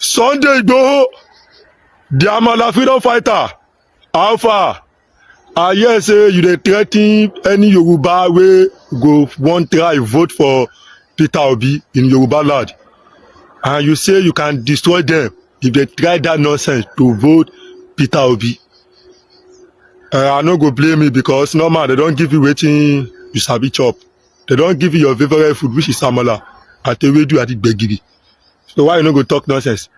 Sunday Igboho, the Amala freedom fighter. Alpha, I hear say you dey threaten any Yoruba wey go wan try vote for Peter Obi in Yoruba land, and you say you can destroy them if they try that nonsense to vote Peter Obi. I no go blame you because normal they don give you wetin you sabi chop. They don give you your favorite food, which is amala, atewedu ati gbegiri. So why you no go talk nonsense?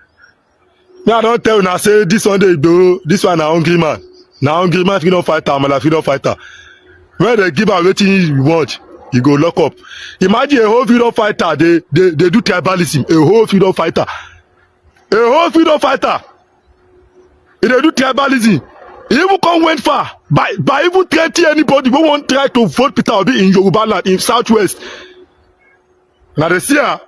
Me, I don tell una say this Sunday Igboho, this one na hungry man. Na hungry man freedom fighter, amala freedom fighter. When they give am wetin you want, you go lock up. Imagine a whole freedom fighter, they do tribalism. A whole freedom fighter. A whole freedom fighter. They do tribalism. He even come went far by even threatening anybody who won't try to vote Peter Obi in Yoruba land, in Southwest. Now they see her.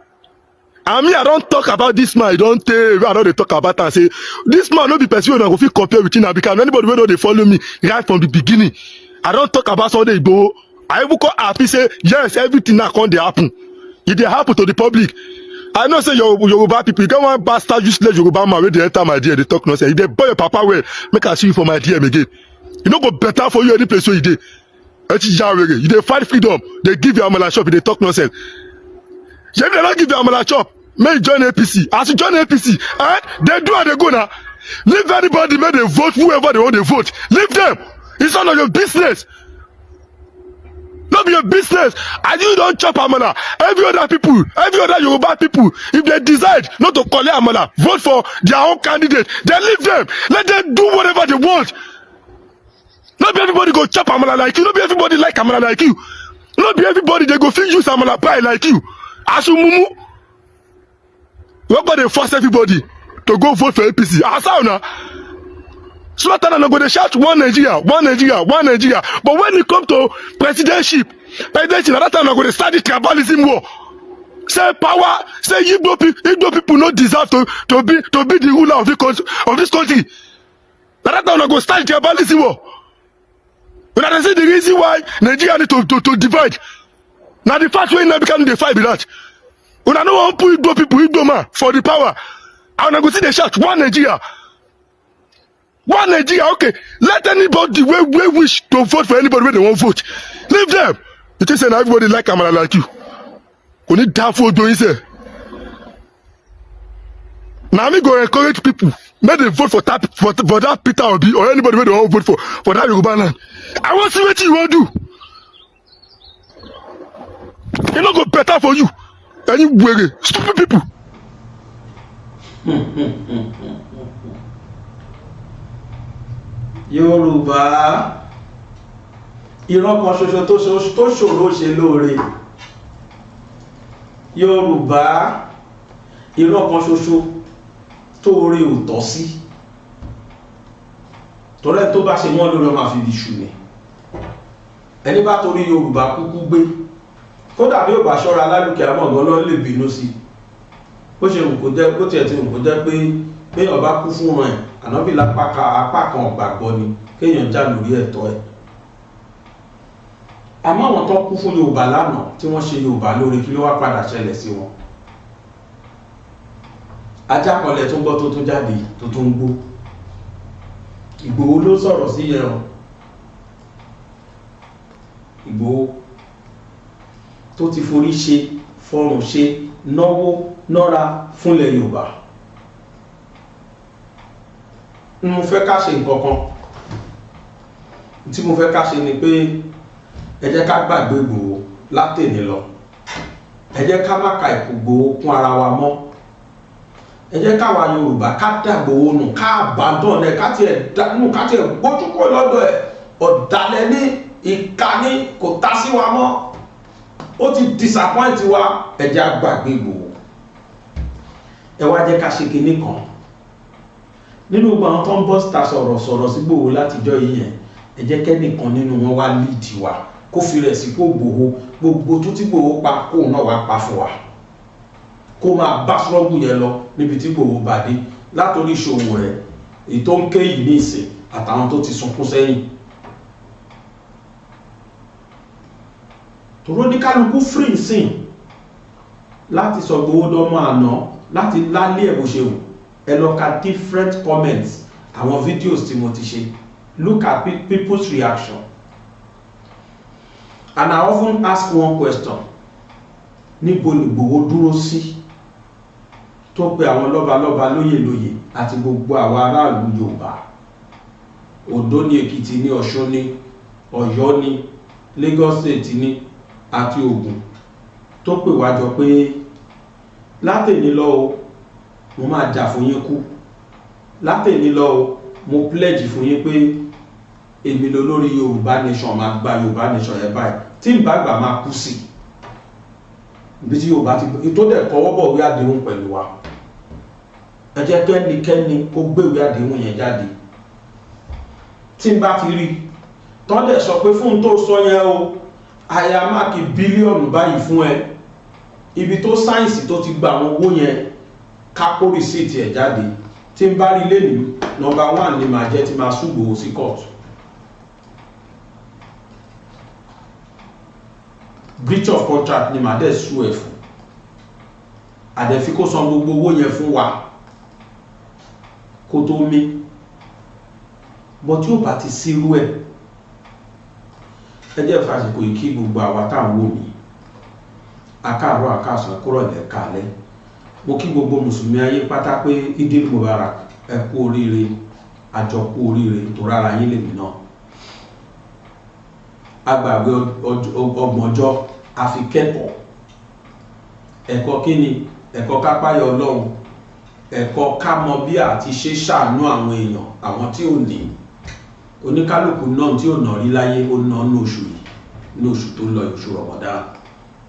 And me, I don't talk about this man. I don't talk about and say this man no be person wey go fit compare with him because anybody wey know they follow me right from the beginning. I don't talk about Sunday Igboho. I even call happy say yes, everything now come dey happen. It dey happen to the public. I know say Yoruba people, you get one bastard useless Yoruba man wey dey enter my DM, they talk nonsense. If they boy your papa well, make I see you for my DM again. You no go better for you any place where you dey. You dey fight freedom, they give you amala chop, they talk nonsense. If they don't give you amala chop, may you join APC. As you join APC, they do and they go now. Leave anybody, may they vote whoever they want to vote. Leave them. It's none of your business. Not be your business. And you don't chop amala. Every other people, every other Yoruba people, if they decide not to collect amala, vote for their own candidate, then leave them. Let them do whatever they want. Not be everybody go chop amala like you. Not be everybody like amala like you. Not be everybody they go feel use amala pie like you. Asumumu. We're going to force everybody to go vote for APC. Asa now. Slaughter and go to shout one Nigeria, one Nigeria, one Nigeria. But when it comes to presidency, at that time I'm going to start the tribalism war. Say power, say Igbo people not deserve to be the ruler of this country. At that time I'm going to start the tribalism war. When I say the reason why Nigeria need to divide. Now the fact when I become the fight with that. When I know one put Igbo man for the power, and I go see the shout one Nigeria. One Nigeria, okay. Let anybody we wish to vote for anybody where they won't vote. Leave them. You think say everybody like Amala like you. We need that for doing say. Now me go encourage people. Make them vote for that Peter Obi or anybody where they won't vote for that Yoruba land. I want to see what you want to do. It's not go better for you. Any way, stupid people. Yorùbá ìran kan ṣoṣo tó ṣòro ṣe lóore. Yorùbá ìran kan ṣoṣo tó oore ò tọ́ sí. Torí tó bá ṣe wọ́n lórí ọmọ àfi iṣu ni. Ẹni bá torí Yorùbá kúkú gbé. Kódà bí ó bá ṣọ́ra lálùkẹ́ àmọ́ ọ̀gán lè bínú sí. Bó ṣe wù kó jẹ́ bó tiẹ̀ ti wù kó jẹ́ pé ọba kú fún wọn ẹ̀. Ànábì apá kan ọ̀gbàgbọ́ ni kéèyàn já lórí ẹ̀tọ́ ẹ̀. Àmọ́ àwọn tó kú fún Yorùbá lánàá tí wọ́n ṣe Yorùbá lórí kí ló wá padà ṣẹlẹ̀ sí wọn. Ajá kan lẹ̀ tún gbọ́ tó tún jáde tó tún gbó. Ìgbòho ló sọ̀rọ̀ sí yẹn o. Ìgbòho tó ti forí ṣe fọrùn ṣe náwó nọ́ra fúnlẹ̀ Yorùbá. Mo fẹ́ ká ṣe nǹkan kan tí mo fẹ́ ká ṣe ni pé ẹ jẹ́ ká gbàgbé Ìgbòho látẹ̀ni lọ. Ẹ jẹ́ ká má ka Ìgbòho kún ara wa mọ́. Ẹ jẹ́ káwa Yorùbá ká dá Ìgbòho nù ká àbádọ́n ẹ̀ ká tiẹ̀ gbójú kó lọ́dọ̀ ẹ̀. Ọ̀dàlẹ̀ ní ìkànnì kò tá sí wa mọ́. Ó ti disappoint wa. Ẹ jẹ́ á gbàgbé Ìgbòho. Ẹ wá jẹ́ ká ṣe kinní kan. Nínú gbogbo àwọn tó ń bọ́ síta sọ̀rọ̀ sí Ìgbòho látijọ́ yìí yẹn, ẹ jẹ́ kẹ́nìkan nínú wọn wá líìdì wa kó fi rẹ̀ sí kó Ìgbòho gbogbo tó tí Ìgbòho pa kó náà wá pa fún wa kó máa bá sọ́ọ̀bù yẹn lọ níbi tí Ìgbòho bá dé látòrí ìṣòwò rẹ̀ èyí tó ń ké yìí ní ìsìn àtàwọn tó ti sunkún sẹ́yìn. Tòró ní kálukú free sìn láti sọ Ìgbòho dọ́mọ àná láti lálé ẹ̀ bó ṣe wù ẹ lọ ka different comments àwọn videos tí mo ti ṣe. Look at people's reaction. And I often ask one question. Níbo ni Igboho dúró sí tó pe àwọn lọ́balọ́ba lóyè àti gbogbo àwọn aráàlú Yorùbá? Ondo ní, Èkìtì ní, Ọ̀ṣun ní, Ọ̀yọ́ ní, Lagos State ní àti Ògùn tó pè wá jọ pé látẹ̀ní lọ o mo máa jà fún yín kú, látẹ̀ní lọ o mo pledge fún yín pé èmi ló lórí Yorùbá nation, máa gba Yorùbá nation yẹn báyìí tí n bá gbà máa kú sí ibi tí Yorùbá ti tó dẹ̀ kọ́wọ́ bọ̀ wí àdéhùn pẹ̀lú wa. Ẹ jẹ́ kẹ́nikẹ́ni kó gbéwé àdéhùn yẹn jáde. Tí n bá ti rí tọ́ dẹ̀ sọ pé fún tó sọ yẹn o àyà máàkì bílíọ̀nù báyìí fún ẹ, ibi tó sáyẹ̀nsì tó ti gba àwọn owó yẹn kápó rìsíìtì ẹ̀ jáde. Tí n bá rí lẹ́nu number 1 ni màá jẹ́ tí máa sún Igboho sí court. Breach of contract ni màá dẹ̀ sú ẹ̀ fún. Àdẹ̀fi kó san gbogbo owó yẹn fún wa kó tó mí. Bọ́ tí ó bá ti sírú ẹ̀, ẹ jẹ́ fàṣìkò yìí kí gbogbo àwa táwọn wò mí akáàárọ̀ àkáàsán kúrọ̀lẹ́ kálẹ́. Mo kí gbogbo mùsùlùmí ayé pátá pé Eid Mubarak, ẹ kú oríire, àjọ kú oríire tó rárá yín lèmi náà. Agbàgbé ọgbọ̀njọ́ àfi kẹ́kọ̀ọ́. Ẹ̀kọ́ kíni? Ẹ̀kọ́ kápáyọ̀ Ọlọ́run, ẹ̀kọ́ ká mọ bí àti ṣe ṣàánú àwọn èèyàn, àwọn tí ò ní. Oníkálùkù náà tí ò nà rí láyé ó ná ní oṣù yìí, ní oṣù tó lọ, oṣù Ramadan.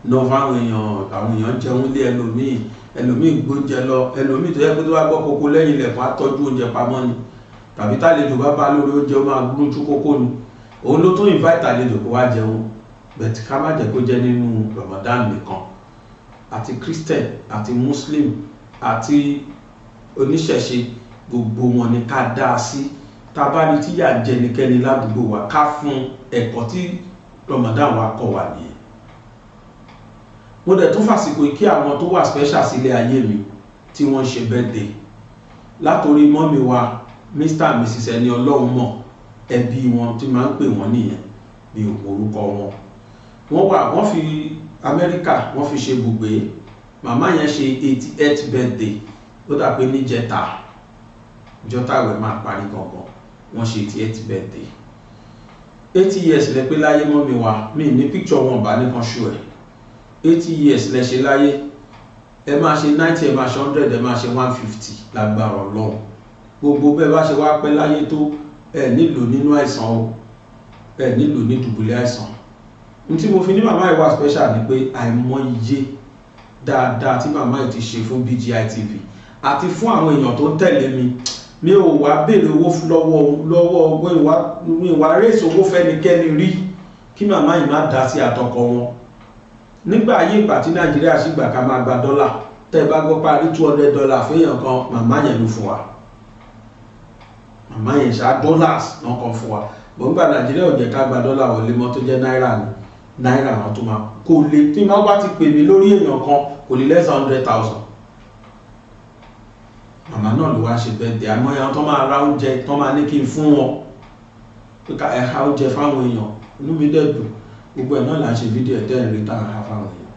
Náà fáwọn èèyàn, àwọn èèyàn jẹun lé ẹlòmíì gbóúnjẹ lọ, ẹlòmíì tó yẹ kó tó wá gbọ́ kókó lẹ́yìn ilẹ̀kùn á tọ́jú oúnjẹ pamọ́ ni, tàbí tàlejò bá bá lórí oúnjẹ ó máa gbúnjú kókó ni. Òun ló tún invite àlejò kó wá jẹun. Bẹ̀tì ká má jẹ́ kó jẹ́ nínú Ramadan nìkan. Àti Christian àti Muslim àti oníṣẹ̀ṣe gbogbo wọn ni ká dá sí. Tá bá rí tí yà jẹ nìkẹ́ni ládùúgbò wa ká fún ẹ̀kọ́ tí Ramadan wa kọ́ wa nìyẹn. Mo dẹ̀ tún fàsìkò kí àwọn tó wà special sílé ayé mi tí wọ́n ṣe birthday. Látorí mọ́mí wa Mr and Mrs ẹni Ọlọ́run mọ̀, ẹbí wọn tí máa ń pè wọ́n nìyẹn bí orúkọ wọn. Wọ́n fi Amẹ́ríkà wọ́n fi ṣe bùgbé. Màmá yẹn ṣe 88th birthday. Ó dà pé ní jẹta ìjọtàwẹ̀ máa parí gangan wọ́n ṣe 88th birthday. 80 years lẹ pé láyé mọ́mí wa, mi ní picture wọn bá nìkan ṣù ẹ̀. 80 years lẹ ṣe láyé, ẹ máa ṣe 90, ẹ máa ṣe 100, ẹ máa ṣe 150 lágbára Ọlọ́run. Gbogbo bẹ́ẹ̀ bá ṣe wá pẹ́ láyé tó ẹ nílò nínú àìsàn o, ẹ nílò ní dùbúlẹ̀ àìsàn. N tí mo fi ní màmá ìwà special ni pé àìmọye dáadáa tí màmá yìí ti ṣe fún BGI TV àti fún àwọn èèyàn tó ń tẹ̀lé mi ò wá béèrè owó lọ́wọ́ ìwà rèsì owó fẹ́nikẹ́ni rí kí màmá yìí má dá sí àtọkọ wọn. Nígbà ayé ìgbà tí Nàìjíríà sì gbà ká máa gba dọ́là, tẹ́ bá gbọ́ parí $200 fẹ́yàn kan, màmá yẹn ló fún wa. Màmá yẹn ṣá dollars náà kan fún wa. Gbogbo Nàìjíríà ò jẹ́ ká gba dọ́là wọlé mọ́ tó jẹ́ náírà ni. Náírà wọn tó máa kò lè tí wọ́n bá ti pè mí lórí èèyàn kan kò lè less than 100,000. Màmá náà ló wá ṣe birthday. Àmọ́ ẹ̀yàn tó máa ra oúnjẹ tó máa ní kí n fún wọn pé ká ẹ̀ha oúnjẹ fáwọn èèyàn, inú mi dẹ̀ dùn. Gbogbo ẹ̀ náà là ń ṣe fídíò ẹ̀ tẹ́ rí táwọn ẹ̀ha fáwọn èèyàn.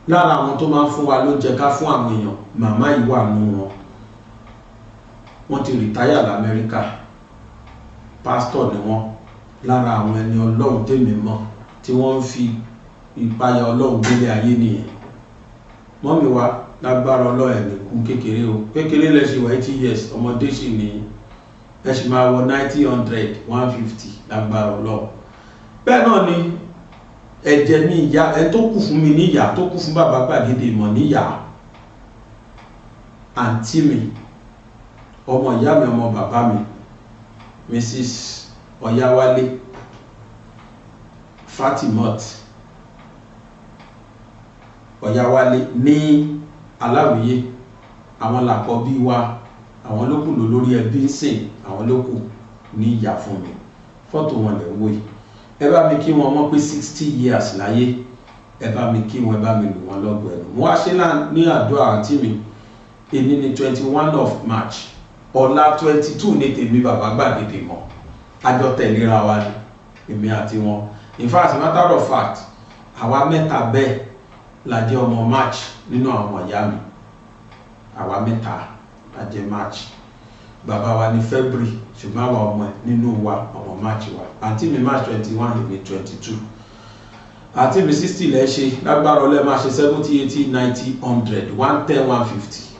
Lára àwọn tó máa ń fún wa lóúnjẹ ká fún àwọn èèyàn, màmá yìí wà nínú wọn. Wọ́n ti rìtáyà l'Amẹ́ríkà, pásítọ̀ ni wọ́n. Lára àwọn ẹni Ọlọ́run tèmi mọ̀ tí wọ́n ń fi ìpayà Ọlọ́run gbélé ayé nìyẹn. Mọ́mí wa lágbára Ọlọ́run ẹ̀ kú kékeré o. Kékeré lẹ ṣì wà 80 years, ọmọdé sì ní ẹ sì máa wọ 90, 100, 150 lágbára Ọlọ́run. Bẹ́ẹ̀ náà ni ẹ̀jẹ̀ ní ìyá ẹ tó kù fún mi ní ìyá, tó kù fún bàbá Gbàgede Ìmọ̀ ní ìyá. Àǹtí mi, ọmọ ìyá mi, ọmọ bàbá mi, Mrs. Ọ̀yáwálé Fatimot Ọ̀yáwálé ní Aláwìyé. Àwọn làkọ́ bí wa, àwọn ló kù lórí ẹbí ń sìn, àwọn ló kù ní ìyá fún mi. Fọ́tò wọn lè wò yìí. Ẹ bá mi kí wọn mọ̀ pé 60 years láyé. Ẹ bá mi kí wọn, ẹ bá mi lù wọn lọ́gọ̀ ẹnu. Mo wá ṣe ní àdúrà àǹtí mi èní ní 21 of March ọ̀la 22 ní tèmi bàbá gbàgede mọ́ àjọ tẹ̀léra wa ni èmi àti wọn. In fact, matter of fact, àwa mẹ́ta bẹ́ẹ̀ la jẹ́ ọmọ March nínú àwọn ìyá mi. Àwa mẹ́ta la jẹ́ March. Bàbá wa ní February, ṣùgbọ́n àwa ọmọ nínú wa ọmọ March wa. Àǹtí mi March 21, èmi 22. Àǹtí mi 60 lẹ́ ṣe, lágbára Ọlọ́run máa ṣe 70, 80, 90, 100, 110, 150.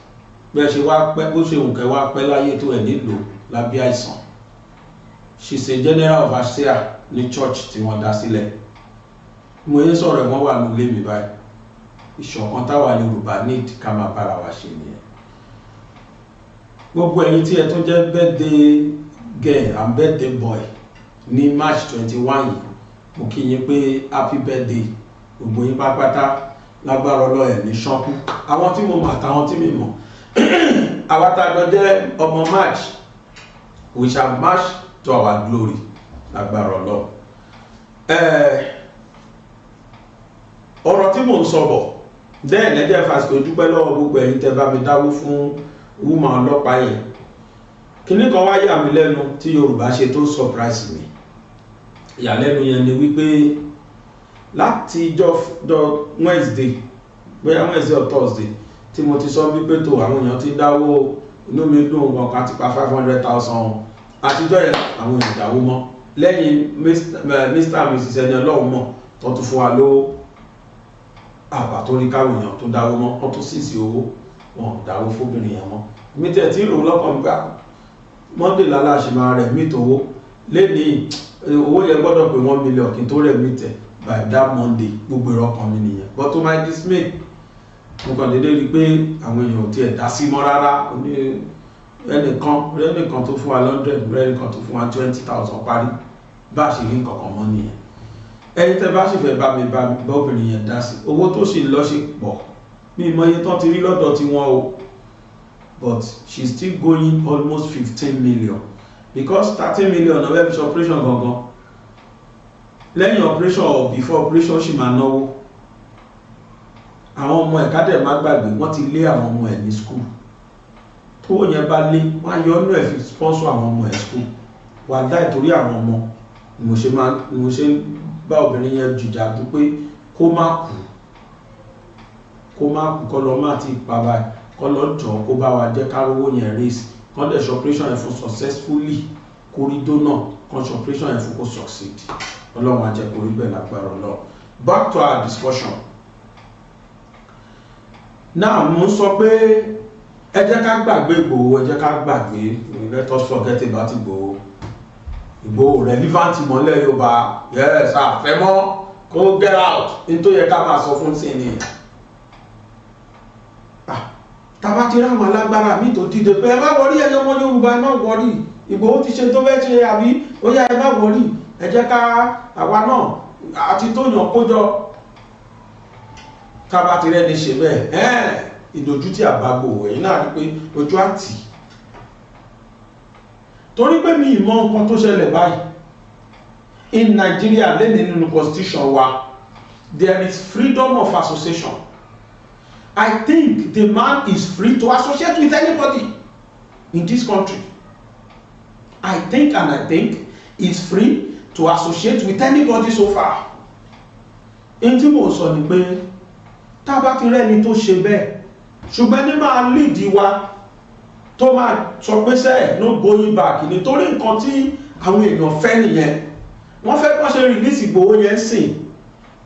Bẹ́ẹ̀ ṣe wá pẹ́, bó ṣe nǹkan wá pẹ́ láyé tó ẹ̀ nílò lábẹ́ àìsàn. She's a general overseer ní church tí wọ́n dá sílẹ̀. Mo yẹ sọ̀rọ̀ wọ́n wà nílé mi báyìí. Ìṣọ̀kan táwa Yorùbá need ká máa bára wa ṣe nìyẹn. Gbogbo ẹ̀yin tí ẹ tó jẹ́ birthday girl and birthday boy ní March 21 yìí, mo kí yín pé happy birthday. Gbogbo yín pátápátá lágbára Ọlọ́run ẹ̀ ní ṣánkú. Àwọn tí mo mọ̀ àtàwọn tí mi mọ̀. Àwa tá a jọ jẹ́ ọmọ March, we shall march to our glory. Lágbára Ọlọ́run. Ọ̀rọ̀ tí mò ń sọ bọ̀ then ẹ jẹ́ fásitì dúpẹ́ lọ́wọ́ gbogbo ẹ̀yin tẹ́ bá mi dáwó fún woman ọlọ́pàá yẹn. Kíní kan wá yà mí lẹ́nu tí Yorùbá ṣe tó surprise mi. Ìyàlẹ́nu yẹn ni wípé láti jọ Wednesday, bóyá Wednesday or Thursday, tí mo ti sọ wípé tó àwọn èèyàn ti dáwó, inú mi dùn wọn kan ti pa 500,000 àtijọ́ yẹn àwọn èèyàn dáwó mọ́. Lẹ́yìn Mr. and Mrs. ẹni Ọlọ́run mọ̀ tó tún fún wa lówó àbá tó rí káwọn èèyàn tó dáwó mọ́, wọ́n tún sísì owó wọn dáwó fóbìnrin yẹn mọ́. Mi tẹ̀ tí ìrò lọ́kàn gbà Monday láláṣẹ máa rẹ̀ mí tówó lẹ́ni owó yẹn gbọ́dọ̀ pé 1 million kí n tó rẹ̀ mí tẹ̀ by that Monday. Gbogbo ìrọ̀kan mi nìyẹn, but to my dismay mo kàn déédéé rí i pé àwọn èèyàn ò tiẹ̀ dá sí mọ́ rárá. Ẹnìkan tó fún wa 100, ẹnìkan tó fún wa 20,000 parí bá ṣe rí nǹkan kan mọ́ nìyẹn. Ẹni tẹ́ bá sì fẹ́ bá mi bá obìnrin yẹn dá sí, owó tó sì lọ sí pọ̀ mi mọ iye tán ti rí lọ́dọ̀ tí wọ́n o, but she's still going almost 15 million because 30 million of every operation gangan. Lẹ́yìn operation or before operation ṣì máa náwó. Àwọn ọmọ ẹ̀ka dẹ̀ má gbàgbé wọ́n ti lé àwọn ọmọ ẹ̀ ní school. Tó yẹn bá lé wọ́n á yọ ọ́nà ẹ̀ fi sponsor àwọn ọmọ ẹ̀ school. Wà á dá ìtorí àwọn ọmọ ni mo ṣe bá obìnrin yẹn jùjà tó pé kó má kú kọ́ lọ má ti pa báyìí, kọ́ lọ jọ kó bá wa jẹ́ kárówó yẹn race, kọ́ dẹ̀ ṣe operation yẹn fún successfully, kó rí donor, kọ́ ṣe operation yẹn fún kó succeed. Ọlọ́run á jẹ́ kó rí bẹ́ẹ̀ lágbára Ọlọ́run. Back to our discussion. Now mo sọ pé ẹ jẹ́ ká gbàgbé Ìgbòho, ẹ jẹ́ ká gbàgbé, let us forget about Ìgbòho. Ìgbòho relevant mọ́lẹ̀ Yorùbá, yes, àfẹ́ mọ́ kó get out nítorí yẹ ká máa sọ fún sí ni. Tàbá ti ráwọn alágbára mi tó dìde pé ẹ má wọrí ẹyọ ọmọ Yorùbá, ẹ má wọrí, Ìgbòho ti ṣe tó fẹ́ ṣe àbí ó yá ẹ má wọrí, ẹ jẹ́ ká àwa náà àti tó yàn kójọ. Tàbá ti rẹ́ni ṣe bẹ́ẹ̀ ìdójútì àbágbò ẹ̀yìn náà rí pé ojú àtì. Torí pé mi ìmọ̀ nǹkan tó ṣẹlẹ̀ báyìí in Nigeria lẹ́ni nínú constitution wa there is freedom of association. I think the man is free to associate with anybody in this country. I think he's free to associate with anybody so far. In tí mo sọ ni pé tá bá ti rẹ́ni tó ṣe bẹ́ẹ̀, ṣùgbọ́n ní máa lead wa tó máa sọ pé sẹ́ẹ̀ no going back nítorí nǹkan tí àwọn èèyàn fẹ́ nìyẹn. Wọ́n fẹ́ kọ́ ṣe release Ìgbòho yẹn sìn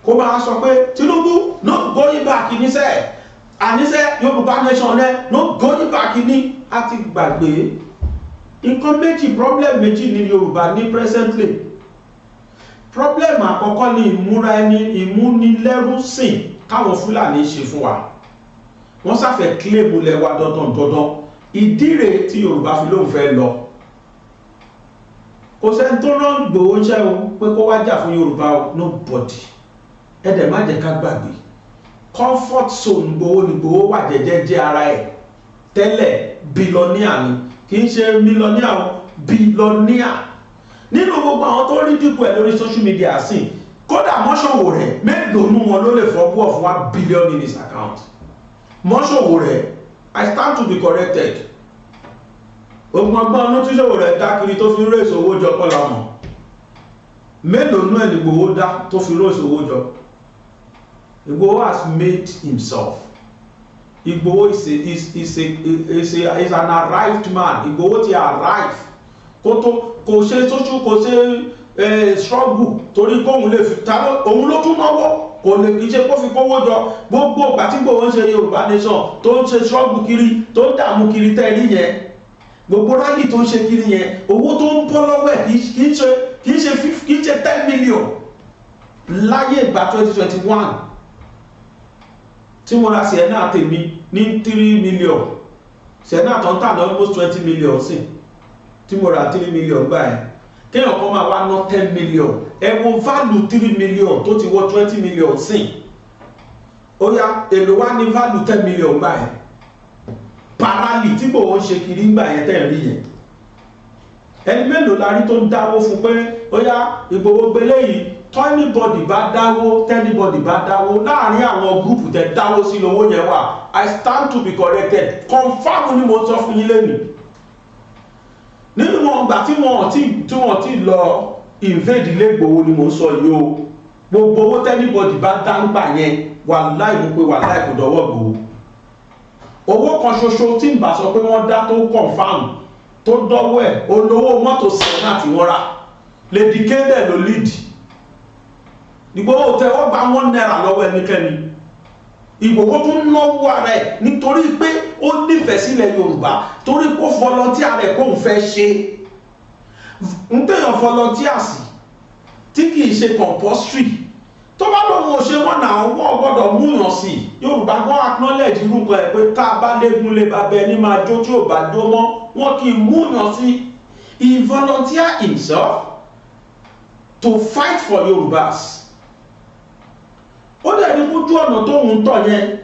kó máa sọ pé Tinubu no going back ní sẹ́ẹ̀, àníṣẹ́ Yorùbá nation rẹ no going back ní. A ti gbàgbé nǹkan méjì, problem méjì ní Yorùbá ní presently. Problem àkọ́kọ́ ni ìmúra ẹni, ìmúnilẹ́rú sìn káwọn Fúlàní ṣe fún wa. Wọ́n sáfẹ́ claim lẹ́wà dandan. Ìdí rẹ̀ tí Yorùbá fi lóun fẹ́ lọ. Kò sẹ́ni tó rán Ìgbòho ṣẹ́ o pé kó wá jà fún Yorùbá o, nobody. Ẹ̀dẹ̀ má jẹ́ ká gbàgbé. Comfort zone Ìgbòho ni Ìgbòho wà jẹ́jẹ́ ara ẹ̀. Tẹ́lẹ̀ billionaire ni, kì í ṣe millionaire o, billionaire. Nínú gbogbo àwọn tó rí dípò ẹ̀ lórí social media sí, kódà mọ́ṣọ̀wò rẹ̀ mélòó nú wọn ló lè fọ́ búọ̀ fún 1 billion in his account. Mọ́ṣọ̀wò rẹ̀ I stand to be corrected. Ogun ọgbọ́n ọdún tí ṣòwò rẹ̀ dá kiri tó fi ń rèsò owó jọ kọ́ la mọ̀. Mélòó nú ẹ̀ ní Igboho dá tó fi rèsò owó jọ? Igboho has made himself. Igboho is an arrived man. Igboho ti arrive. Kò ṣe social, kò ṣe struggle torí kóhun lè fi ta òun ló tún náwó. Kò lè kí ṣe kó fi kówó jọ. Gbogbo ìgbà tí Igboho ń ṣe Yorùbá nation tó ń ṣe struggle kiri tó ń dààmú kiri tẹ́lí yẹn, gbogbo rally tó ń ṣe kiri yẹn, owó tó ń bọ́ lọ́wọ́ ẹ̀ kì í ṣe 10 million láyé ìgbà 2021 tí mo ra Sienna tèmi ní 3 million. Sienna tó ń tà ní almost 20 million sí tí mo ra 3 million gbà ẹ̀ kéèyàn kan máa wá ná 10 million. Ẹ wo value 3 million tó ti wọ 20 million sí. Ó yá èlò wá ní value 10 million gbà ẹ̀ parali tí Igboho ń ṣe kiri ńgbà yẹn tẹ́ rí yẹn. Ẹni mélòó la rí tó ń dáwó fún pé ó yá Igboho gbélé yìí tọ́nibọ̀dì bá dáwó tẹ́nibọ̀dì bá dáwó láàrin àwọn gúrùpù tẹ́ dáwó sí lówó yẹn wà. I stand to be corrected. Confirm ni mo sọ fún yín lẹ́nu. Nínú wọn gbà tí wọ́n ti lọ invade ilé Igboho ni mo sọ yìí o. Gbogbo owó tẹ́nibọ̀dì bá dá ńgbà yẹn wàláì mo pé wàláì kò dọwọ́ Igboho. Owó kan ṣoṣo tí ń bá sọ pé wọ́n dá tó confam tó dọ́wọ́ ẹ̀ olówó mọ́tò Sienna tí wọ́n rà Lady Kende ló lead. Igboho tẹ́wọ́ gba 1 naira lọ́wọ́ ẹnikẹ́ni. Igboho tún náwó ara ẹ̀ nítorí pé ó nífẹ̀ẹ́ sílẹ̀ Yorùbá torí kó volunteer rẹ̀ kó ń fẹ́ ṣe. Ń tẹ̀yàn volunteer sí tí kì í ṣe compulsory. Tó bá lóun ò ṣe wọ́n náà wọ́n gbọ́dọ̀ múyàn sí. Yorùbá gan acknowledge irúgbọ ẹ̀ pé tá a bá léegun lè bá bẹ ní máa jó tí ò bá jó mọ́ wọn kì í múyàn sí. He volunteer himself to fight for Yorùbás. Ó dẹ̀ ní kójú ọ̀nà tóun tọ̀ yẹn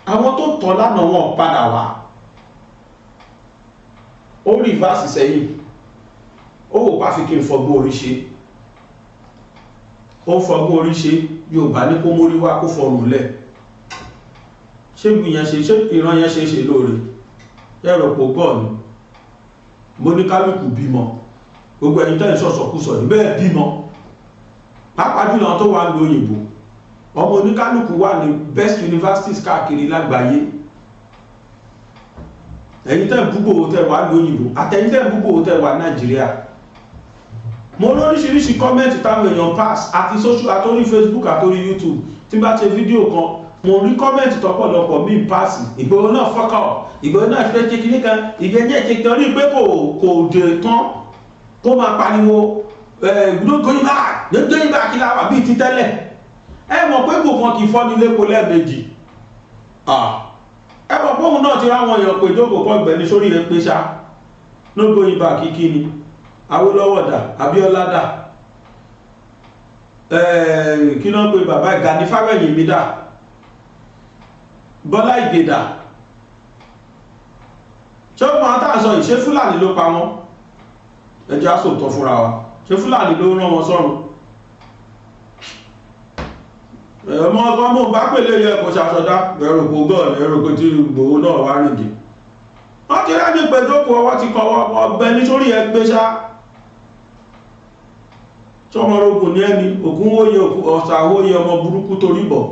àwọn tó tọ̀ lánàá wọn padà wá. Ó reverse sẹ́yìn. Ó wò pa fi kí n fọgbọ́n orí ṣe. Ó fọgbọ́n orí ṣe. Yorùbá ní kó mórí wá kó fọrùn lẹ̀. Ṣé ìran yẹn ṣe lóore? Ẹ̀rọ pò gọ́ ni. Mo ní kálukú bímọ. Gbogbo ẹ̀yin tẹ́ ń sọ̀sọ̀kúsọ̀ ní bẹ́ẹ̀ bímọ. Pàápàá jùlọ tó wà ní òyìnbó. Ọmọ oníkálukú wà ní best universities káàkiri lágbàáyé. Ẹ̀yin tẹ́ ń bú Igboho tẹ́ wà ní òyìnbó. Àtẹ̀yin tẹ́ ń bú Igboho tẹ́ wà Nàìjíríà. Mo lóríṣiríṣi kọ́mẹ́ntì táwọn èèyàn pass àti social àtórí Facebook àtórí YouTube tí bá ṣe fídíò kan mo rí kọ́mẹ́ntì tọ́pọ̀lọpọ̀ mí pass. Igboho náà fọ́kọ̀ Igboho náà fẹ́ ṣe kíní kan ìgẹ́jẹ́ kékeré rí pé kò dé tán kó máa pariwo no going back kí láwà bíi ti tẹ́lẹ̀. Ẹ mọ̀ pé kò kan kì í fọ́ nílé kó lẹ́ẹ̀mejì. Ẹ mọ̀ pé òun náà ti ráwọn èèyàn pé jókòó kọ́ ìgbẹ́ni sórí rẹ̀ pé ṣá no going back kíkí ni. Awólọ́wọ̀ dà Abíọ́lá dà kí ló ń pe bàbá Gani Fáwẹ́yìnmí dà Bọ́lá Ìgè dà. Ṣé ó máa tàà sọ ìṣe Fúlàní ló pa wọ́n? Ẹjọ́ àsòtọ́ fúnra wa. Ṣé Fúlàní ló rán wọn sọ́run? Ọmọ ọgbọ́n mọ̀ bá pèlè yẹ kò ṣàṣọdá ẹ̀rọ kò gọ́ọ̀lù ẹ̀rọ kò tí Igboho náà wá rìndì. Wọ́n ti rẹ́ ní pẹ̀dókò ọwọ́ ti kọwọ́ ọgbẹ́ nítorí ẹgbẹ́ ṣá. Ọmọrógùn ní ẹni ògúnwóye ọ̀sàwóye ọmọ burúkú torí bọ̀.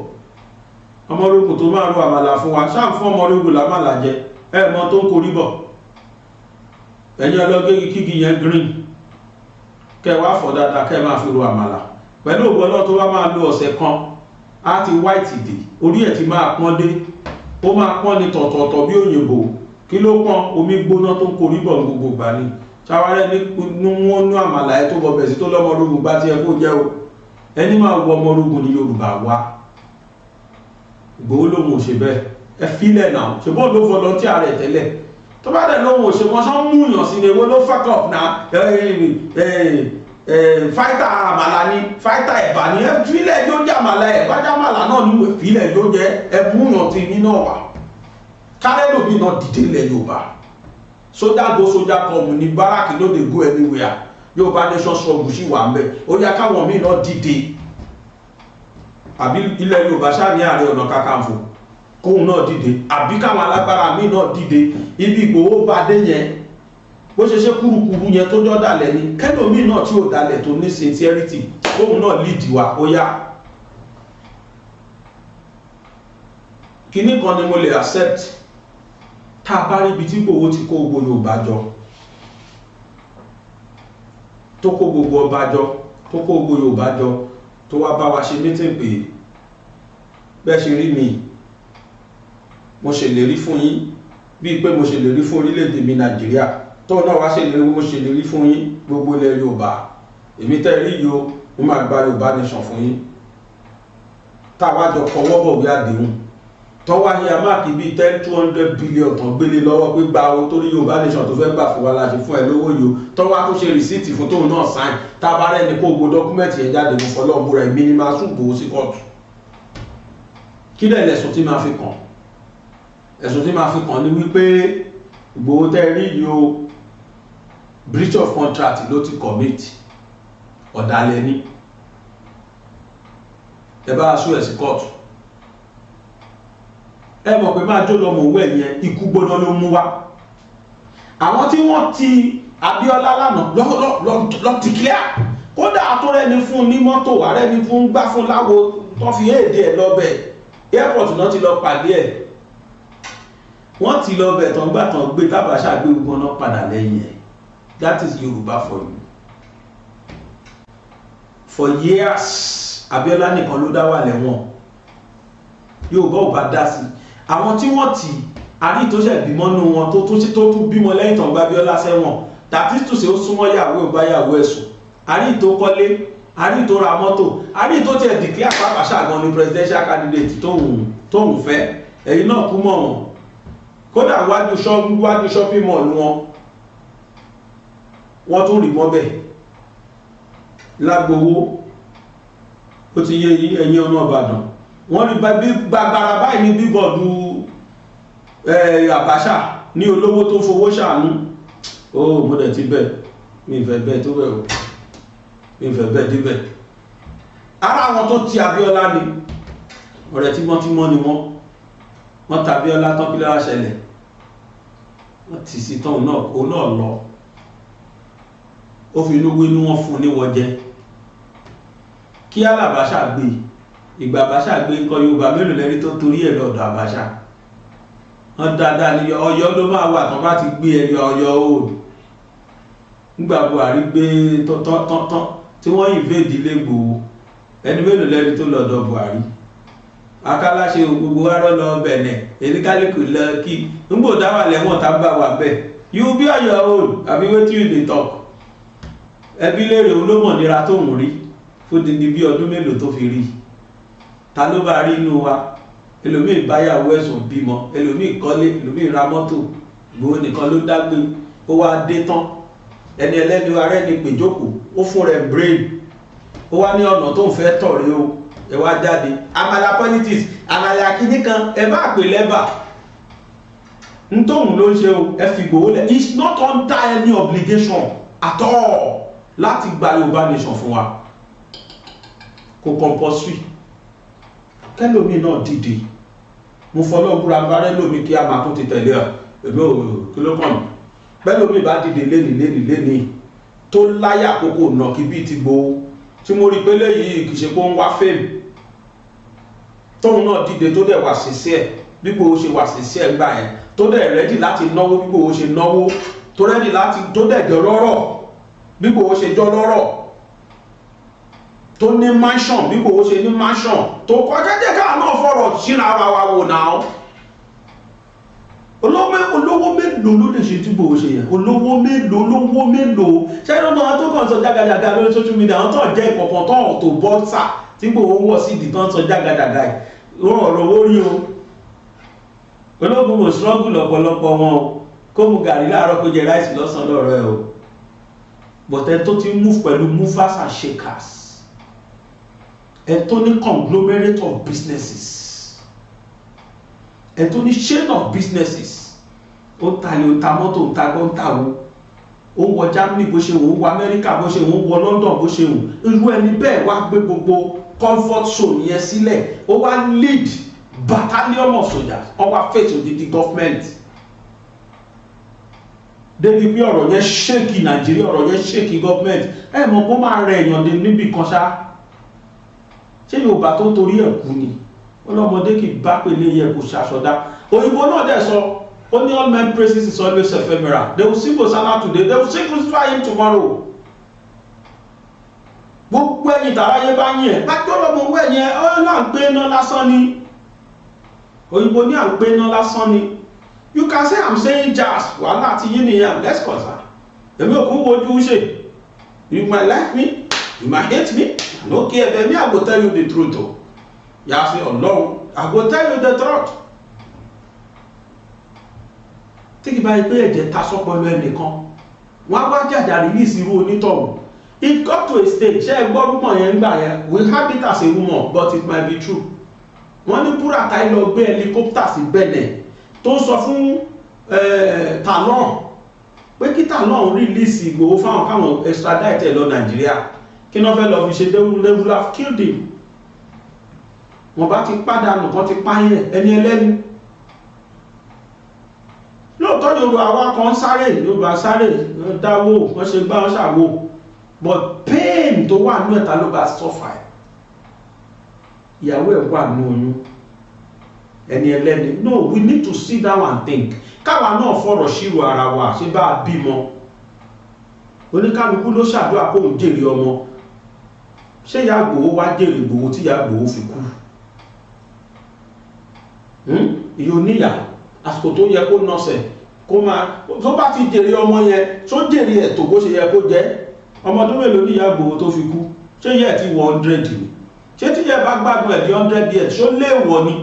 Ọmọrógùn tó máa ro àmàlà fún wa sáà fún ọmọrógùn lámàlà jẹ ẹ̀mọ́ tó ń korí bọ̀. Ẹ̀yìn ọlọ́gẹ́gì kígi yẹn green kẹwàá fọ̀ dáadáa kẹ máa fi ro àmàlà pẹ̀lú ògbọ́nà tó wá máa lo ọ̀sẹ̀ kan á ti white dé orí ẹ̀ ti máa pọ́n dé ó máa pọ́n ní tọ̀tọ̀tọ̀ bí òyìnbó kí ló pọ́n omi gbóná tó ń korí bọ̀ gbogbo gbà ní ṣàwárẹ́ ní wọ́n ní àmàlà ẹ̀ tó bọ̀ bẹ̀ sí tó lọ́mọrógùn bá ti ẹ kó jẹ́ o ẹni máa wọ ọmọrógùn ní Yorùbá wá Igboho lóhun ò ṣe bẹ́ẹ̀ ẹ fílẹ̀ náà ṣe bọ́ọ̀ ló volunteer rẹ̀ tẹ́lẹ̀ tó bá dẹ̀ lóhun ò ṣe wọ́n sán múyàn sí ni ewé ló fuck up na fáìtà àmàlà ni fáìtà ẹ̀bà ni ẹ fílẹ̀ yóò jẹ́ àmàlà ẹ̀bá jẹ́ àmàlà náà ní fílẹ̀ yóò jẹ́ ẹ múyàn ti ní náà wà kárẹ́lòmí náà dìde ilẹ̀ Yorùbá sójà go sójà come ní báràkì no dey go anywhere Yorùbá nation struggle sí wà ń bẹ̀ ó yá káwọn míì náà dìde àbí ilẹ̀ Yorùbá ṣáà ní Ààrẹ Ọ̀nà Kakanfò kóun náà dìde àbí káwọn alágbára míì náà dìde ibi Ìgbòho bá dé yẹn bó ṣe kúrukúru yẹn tó jọ́ dalẹ̀ ni kẹ́lòmíì náà tí ò dalẹ̀ tó ní sincerity kóun náà lead wa ó yá. Kíní kan ni mo lè accept tá a bá rí ibi tí Ìgbòho ti kó gbogbo Yorùbá jọ tó kó gbogbo ọba jọ tó kó gbogbo Yorùbá jọ tó wá bá wa ṣe meeting pé bẹ́ẹ̀ ṣe rí mi mo ṣèlérí fún yín bíi pé mo ṣèlérí fún orílẹ̀-èdè mi Nàìjíríà tó náà wá ṣèlérí mo ṣèlérí fún yín gbogbo ilẹ̀ Yorùbá èmi tẹ́ rí yìí o mo máa gba Yorùbá nation fún yín tá a wá jọ kọwọ́ bọ̀wé àdéhùn tó wá ní amáàkì bíi 200 billion tán gbélé lọ́wọ́ pé gba owó torí Yorùbá nation tó fẹ́ gbà fún wa láti fún ẹ lówó yìí o tó wá tó ṣe rìsíìtì fún tóun náà sáìn tá a bá rẹ́ni kó gbogbo dọ́kúmẹ̀tì yẹn jáde mo fọlọ́ múra ẹ̀mí ni máa sún Ìgbòho sí kóòtù. Kí lẹ̀ lẹ̀sùn tí máa fi kàn ẹ̀sùn tí máa fi kàn ní wípé Ìgbòho tẹ́ rí yìí o breach of contract ló ti commit ọ̀dàlẹ̀ ní ẹ bá aṣọ ẹ̀ sí kóòtù. Ẹ mọ̀ pé máa jó lọ́mọ owó ẹ̀yẹn ikú gbóná ló mú wá. Àwọn tí wọ́n ti Abíọ́lá lánàá lọ ti clear kódà àtúrẹ́ni fún ní mọ́tò àrẹ́ni fún gbá fún láwo tó fi èdè ẹ̀ lọ́bẹ̀ airport náà ti lọ pàdé ẹ̀ wọ́n ti lọ́bẹ̀ tán gbà tán gbé tábàṣà gbé gbogbo náà padà lẹ́yìn ẹ̀. That is Yorùbá for you. For years Abíọ́lá nìkan ló dá wà lẹ́wọ̀n Yorùbá ò bá dá sí àwọn tí wọ́n ti àrí tó ṣẹ̀ bímọ nú wọn tó tún bímọ lẹ́yìn tán gba Abíọ́lá sẹ́wọ̀n tàbí tó ṣe ó súnmọ́ yàwó ò bá yàwó ẹ̀sùn àrí tó kọ́lé àrí tó ra mọ́tò àrí tó tiẹ̀ declare pàpàṣà gan ni presidential candidate tóun fẹ́ ẹ̀yin náà kú mọ̀ wọn kódà wájú shopping mall wọ́n tún rí mọ́ bẹ́ẹ̀ lágbowó ó ti yé ẹ̀yin ọmọ Ìbàdàn wọ́n rí gbàgbàrà báyìí ní bíbọ̀dù Àbáṣà ní olówó tó fowó ṣàánú ó mo dẹ̀ ti bẹ̀ mi ìfẹ́ bẹ́ẹ̀ tó bẹ̀ o mi ìfẹ́ bẹ́ẹ̀ débẹ̀. Ara àwọn tó ti Abíọ́lá ni ọ̀rẹ́ tímọ́tímọ́ ni wọ́n ta Abíọ́lá tán kí ló wá ṣẹlẹ̀ wọ́n ti sí tán òun náà lọ ó fi inú wínú wọn fún níwọ̀ jẹ́ kí Alábàṣà gbé ìgbà Àbáṣà gbé nǹkan Yorùbá mélòó lẹ́rí tó torí ẹ̀ lọ́dọ̀ Àbáṣà wọ́n dáadáa ní Ọ̀yọ́ ló máa wà tán bá ti gbé ẹyọ Ọ̀yọ́ òòlù nígbà Buhari gbé tán tí wọ́n invade ilé Ìgbòho ẹni mélòó lẹ́rí tó lọ́dọ̀ Buhari akáláṣe gbogbo arọ́ lọ bẹ̀nẹ̀ eníkálíkù lọ kí nígbò dáwà lẹ́wọ̀n tá bá wà bẹ́ẹ̀ you be on your own àbí wetin you dey talk ẹbí lérè olómọ̀ nira tó ń rí fún dídí bí ọdún mélòó tó fi rí ta ló bá rí inú wa ẹlòmíì báyàwó ẹ̀sùn bímọ ẹlòmíì kọ́lé ẹlòmíì ra mọ́tò Ìgbòho nìkan ló dágbé ó wá dé tán ẹni ẹlẹ́ni arẹ́ ni pèjókòó ó fún rẹ̀ brain ó wá ní ọ̀nà tó ń fẹ́ tọ̀rẹ́ o ẹ wá jáde àmàlà politics àmàlà kìíní kan ẹ bá pè lẹ́bà ntóhùn ló ń ṣe o ẹ fi Ìgbòho lẹ̀ it's not under any obligation at all láti gba Yorùbá nation fún wa kò compulsory kẹlòmíì náà dìde mo fọlọ́gbúra bárẹ́ lómi kí a máa tún ti tẹ̀lé ẹ̀ èmi ò kí ló kàn mí bẹ́lòmíì bá dìde lénìí tó láyà àkókò nà kí bíi ti Ìgbòho tí mo rí pé léyìí kì í ṣe pé ó ń wá fèmí tóun náà dìde tó dẹ̀ wà sísí ẹ̀ bí Ìgbòho ṣe wà sísí ẹ̀ gbà yẹn tó dẹ̀ rẹ́dì láti náwó bí Ìgbòho ṣe náwó tó rẹ́dì láti tó dẹ̀ jọ lọ́rọ̀ bí Ìgbòho ṣe jọ lọ́rọ̀ tó ní mansion bí Ìgbòho ṣe ní mansion tó kọjá jẹ́ káà náà fọ̀rọ̀ síra ara wa wò náà olówó mélòó ló lè ṣe tí Ìgbòho ṣe yẹn olówó mélòó ṣe ló máa tó kàn sọ jágajàga lórí social media àwọn tó jẹ́ ìkọ̀kan tó hàn tó bọ́ọ̀sà tí Ìgbòho wọ̀ sí ìdí tó ń sọ jágajàga ẹ̀ ọ̀rọ̀ owó rí o ológun mo struggle ọ̀pọ̀lọpọ̀ wọn o kó mu gàrí láàárọ̀ kó jẹ ráìsì lọ́sàn-án lọ́rọ̀ ẹ̀ o bọ̀tẹ́ tó ti move pẹ̀lú movers and shakers ẹ tó ní conglomerate of businesses ẹ tó ní chain of businesses ó talẹ̀ ó ta mọ́tò ó ta gbọ́n ta wo ó ń wọ Germany bó ṣe wò ó wọ America bó ṣe wò ó wọ London bó ṣe wò irú ẹni bẹ́ẹ̀ wá gbé gbogbo comfort zone yẹn sílẹ̀ ó wá lead battalion of soldiers wọ́n wá face odidi government débi pé ọ̀rọ̀ yẹn ṣèkì Nàìjíríà, ọ̀rọ̀ yẹn ṣèkì government. Ẹ mọ̀ kó máa rẹ èèyàn dé níbi kan ṣá. Ṣé Yorùbá tó torí ẹ̀ kú ni? Ọlọ́mọdé kì í bá pèlè yẹ kó ṣaṣọdá. Òyìnbó náà dẹ̀ sọ only all men praises is always ephemeral. They will sing Hosanna today, they will sing crucify him tomorrow. Gbogbo ẹ̀yin tàráyé bá yín ẹ̀ lájọ́ lọ́mọ owó ẹ̀yẹn ọ́ là ń gbé iná lásán ni. Òyìnbó ní à ń gbé iná lásán ni. You can say I'm saying jazz wàhálà àti yín nìyẹn, let's concern. Èmi ò kún wojú ṣe. You might like me, you might hate me, I no care, but me I go tell you the truth o. Yà sí Ọlọ́run, I go tell you the truth. Tí kì bá yẹ pé ẹ̀jẹ̀ ta sọ́pọ̀lọ́ ẹnìkan, wọ́n á wá jàjà release irú onítọ̀hún. It got to a stage, ṣé ẹ gbọ́ rúmọ̀ yẹn gbà yẹn, we have it as a rumor but it might be true. Wọ́n ní Buratai lọ gbé helicopter sí Benin tó ń sọ fún Talon pé kí Talon release Igboho fáwọn káwọn extradite lọ Nàìjíríà kí wọ́n fẹ́ lọ fi ṣe they will have killed him. Wọ́n bá ti pàdánù kan ti pààyàn ẹni ẹlẹ́ni. Lóòótọ́ Yorùbá wa kan Yorùbá sáré dáwó wọ́n ṣe gbá wọn ṣàwó but pain tó wà ní ẹ̀ta ló bá suffer. Ìyàwó ẹ̀ wà ní oyún ẹni ẹlẹ́ni. No, we need to sit down and think. Káwa náà fọ̀rọ̀ ṣírò ara wa ṣe bá a bímọ. Oníkálukú ló ṣàdúrà kó ń jèrè ọmọ. Ṣé ìyá Ìgbòho wá jèrè Ìgbòho tí ìyá Ìgbòho fi kú? Ìyó níyà àsìkò tó yẹ kó nọ́sẹ̀ kó máa tó bá ti jèrè ọmọ yẹn tó jèrè ẹ̀ tó bó ṣe yẹ kó jẹ́. Ọmọ tó mélòó ní ìyá Ìgbòho tó fi kú? Ṣé ìyá ẹ̀ ti wọ 100 ni? Ṣé tí ìyá bá gbádùn ẹ̀ di 100 years ṣó léèwọ̀ ni?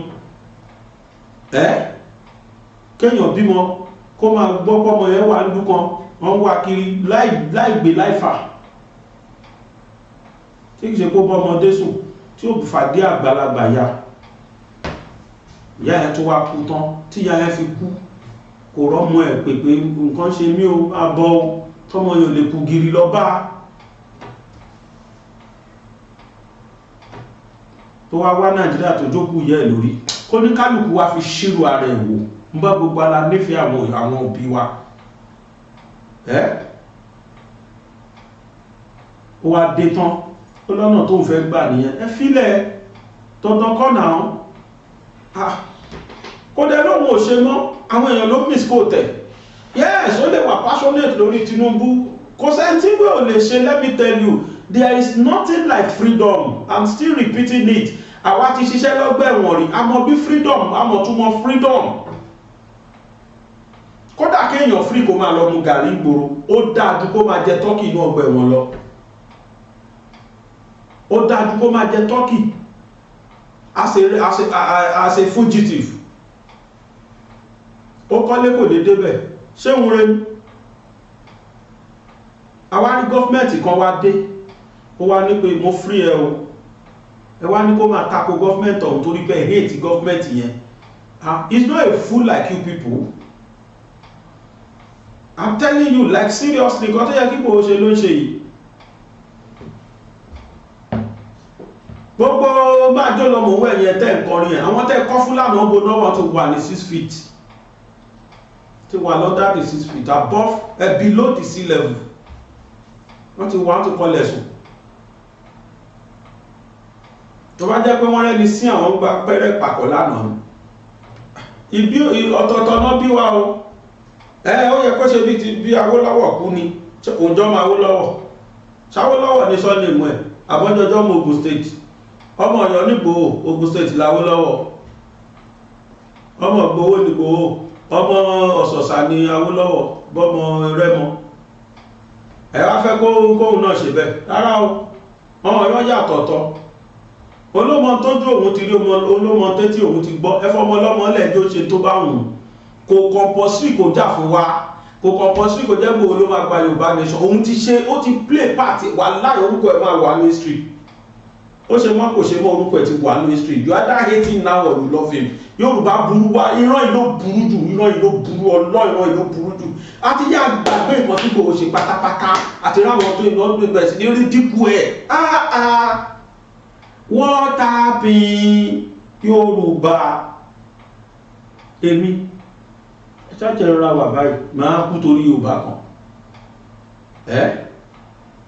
Kéèyàn bímọ kó máa gbọ́ pọ́mọ yẹn wà nílùú kan wọ́n wá kiri láìgbé láìfà tí kìí ṣe kó bọ́mọdé sùn tí ó fàdé àgbàlagbà ya ìyá ẹ̀ tó wá kú tán tí ìyá ẹ̀ fi kú kò rọ́mọ ẹ̀ pèpè nǹkan ṣe mí o abọ́ tọ́mọ yóò lè kú giri lọ bá tó wá Nàìjíríà tó jókòó yẹ lórí kó ní kálukú wa fi ṣírò ara ẹ̀ wò ń bá gbogbo ara nífẹ̀ẹ́ àwọn òbí wa ó wá dé tán ó lọ́nà tó ń fẹ́ gbà nìyẹn ẹ fílẹ̀ dandan kọ́ náà kó dẹ lóhun ò ṣe mọ́ àwọn èèyàn ló misquote yes ó lè wà passionate lórí Tinubu kò sẹ́ni tí wọ́n ò lè ṣe. Let me tell you there is nothing like freedom. I'm still repeating it. Àwa ti ṣiṣẹ́ lọ́gbà ẹ̀wọ̀n rí àmọ́ bí freedom àmọ́ túmọ̀ freedom. Kódà kéèyàn free kó máa lọ mu gàrí ìgboro ó dájú kó máa jẹ tọ́kì inú ọgbà ẹ̀wọ̀n lọ. Ó dájú kó máa jẹ tọ́kì as a fugitive. Ó kọ́lé kò lè débẹ̀ ṣé ń re ní. Àwa rí gọ́fmẹ̀ntì kan wá dé ó wá ní pé mo free ẹ o ẹ wá ní kó máa tako gọ́fmẹ̀ntì ọ̀hún torí pé hate gọ́fmẹ̀ntì yẹn. He's not a fool like you people. I'm telling you like seriously kan tó yẹ kí Igboho ṣe ló ń ṣe yìí. Gbogbo máa jó lọmọ owó ẹ̀yẹ tẹ́ ǹkọrin ẹ̀ àwọn tẹ́ kọ́ Fúlàní ọgbó náà wọ́n ti wà ní 6 feet ti wà lọ́dá the 6 feet above below the sea level wọ́n ti wà á ti kọlẹ̀ sùn. Tó bá jẹ́ pé wọ́n rẹ́ni sí àwọn gba pẹ́rẹ́ pàkọ́ lánàá ibi ọ̀tọ̀ọ̀tọ̀ náà bí wa o ó yẹ kó ṣe bí ti bí Awólọ́wọ̀ kú ni òǹjọ́ máa Awólọ́wọ̀ ṣàwólọ́wọ̀ ní sọ́ọ̀lì mú ẹ̀ àbọ́jọjọ́ mú Ogun State ọmọ Ọ̀yọ́ ní Ìgbòho Ogun State l'Awólọ́wọ̀ ọmọ Ìgbòho ní Ìgbòho ọmọ Ọ̀ṣọ̀ṣà ní Awólọ́wọ̀ bọ́mọ Rẹ́mọ ẹ wá fẹ́ kóhun náà ṣe bẹ́ẹ̀ rárá o ọmọ Ọ̀yọ́ yàtọ̀ọ̀tọ̀ olómọ tójú òun ti rí olómọ tẹ́tí òun ti gbọ́ ẹfọ́mọ ọlọ́mọ lẹ́jọ́ ṣe tó bá wùn kò compulsory kò jà fún wa kò compulsory kò jẹ́ Ìgbòho ló máa gba Yorùbá nation òun ti ṣe ó ti play part wà láì orúkọ ẹ̀ máa wà ní history ó ṣe mọ́ kò ṣe mọ́ orúkọ ẹ̀ ti wà ní history you either hate him now or you love him. Yorùbá burú wá ìran ìlú burú jù ìran ìlú burú ìran ìlú burú jù àti yá gbàgbé nǹkan tí Ìgbòho ṣe pátápátá àti ráwọn tó iná gbé bẹ̀rẹ̀ sí ní rí dínkù ẹ̀ what happened Yorùbá èmi ṣáàjẹ́ ra wà báyìí máa kú torí Yorùbá kan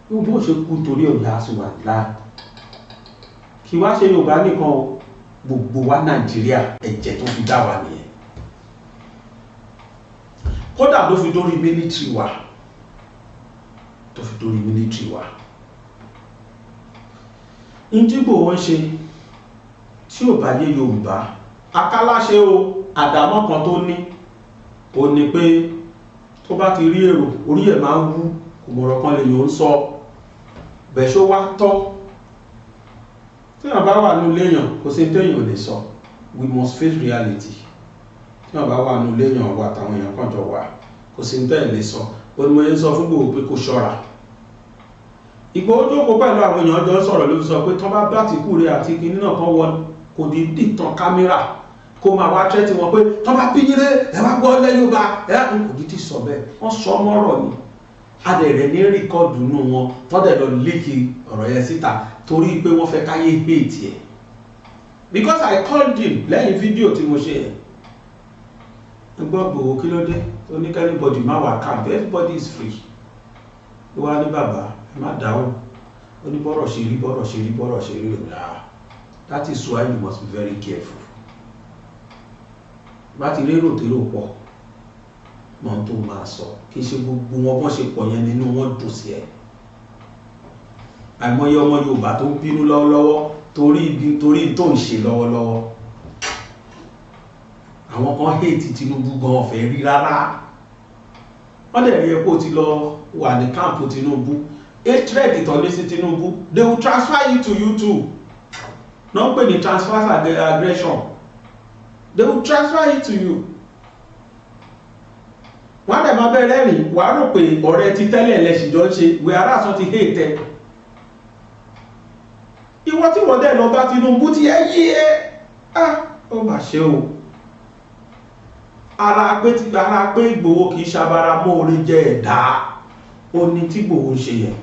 Yorùbá ṣe kú torí ọ̀yà àṣùwà láà kí wá ṣe Yorùbá nìkan o, gbogbo wa Nàìjíríà ẹ̀jẹ̀ tó fi dá wa nìyẹn, kódà ló fi dórí mílítírì wa, ìdìbò wọn ṣe tí ò bá yé Yorùbá akáláṣe o, àdámọ́ kan tó ní ó ní pé tó bá ti rí èrò orí ẹ̀ máa ń wú, kò mọ̀rọ̀ kan lè yóò ń sọ bẹ̀ṣó wá tọ́ tí wọ́n bá wà ní léèyàn kò sí téèyàn ò lè sọ, we must face reality. Tí wọ́n bá wà ní léèyàn wà táwọn èèyàn kan jọ wà kò sí téèyàn lè sọ, ó ní mo yẹ sọ fún Ìgbòho pé kó ṣọ́ra. Ìgbòho jókòó pẹ̀lú àwọn èèyàn jọ sọ̀rọ̀ ló fi sọ pé tán bá bá ti kú rẹ̀ àti kinní náà kan wọ kò ní dìtàn kámẹ́rà kó máa wá tẹ́tí wọn pé tán bá pín yílé ẹ wá gbọ́ lẹ́yìn Yorùbá kò ní ti sọ bẹ́ẹ̀, wọ́n sọ mọ́rọ̀ ni adẹ̀rẹ̀ ní rìkọ́ọ̀dù nù wọn tọ́dẹ̀ lọ léèkì ọ̀rọ̀ yẹn síta torí pé wọ́n fẹ́ káyé gbé tiẹ̀. Because I called him lẹ́yìn fídíò tí mo ṣe yẹn, gbọ́ Ìgbòho kí ló dé tó ní kẹ́nìbọ̀dì má wà camp, everybody is free. Ló wá ní bàbá ẹ má dáhùn, ó ní bọ́rọ̀ ṣe rí rẹ̀. That is why you must be very careful. Bá ti rérò tèrò pọ̀ mọ́ tó máa sọ, kì í ṣe gbogbo wọn bọ́n ṣe pọ̀ yẹn nínú wọn dùn sí ẹ̀. Àìmọye ọmọ Yorùbá tó ń bínú lọ́wọ́lọ́wọ́ torí tó ń ṣe lọ́wọ́lọ́wọ́. Àwọn kan hate Tinubu gan ọ̀fẹ́ rí rárá, wọ́n dẹ̀ rí epo ti lọ wà ní káàmpù Tinubu, hatred ìtọ́lé sí Tinubu, they will transfer it to you too. Not pé ní transfer aggression, they will transfer it to you. Wọ́n dẹ̀ máa bẹ̀rẹ̀ rìn wàá rò pé ọ̀rẹ́ ti tẹ́lẹ̀ lẹ́sìjọ́ ṣe wẹ́ẹ́rà sọ ti hate ìwọ tí wọ́n dẹ̀ lọ bá Tinubu ti yí ó mà ṣe o. Ara pé Ìgbòho kìí ṣabara mọ́ orí jẹ́ ẹ̀dá ó ní tí Ìgbòho ṣe yẹn,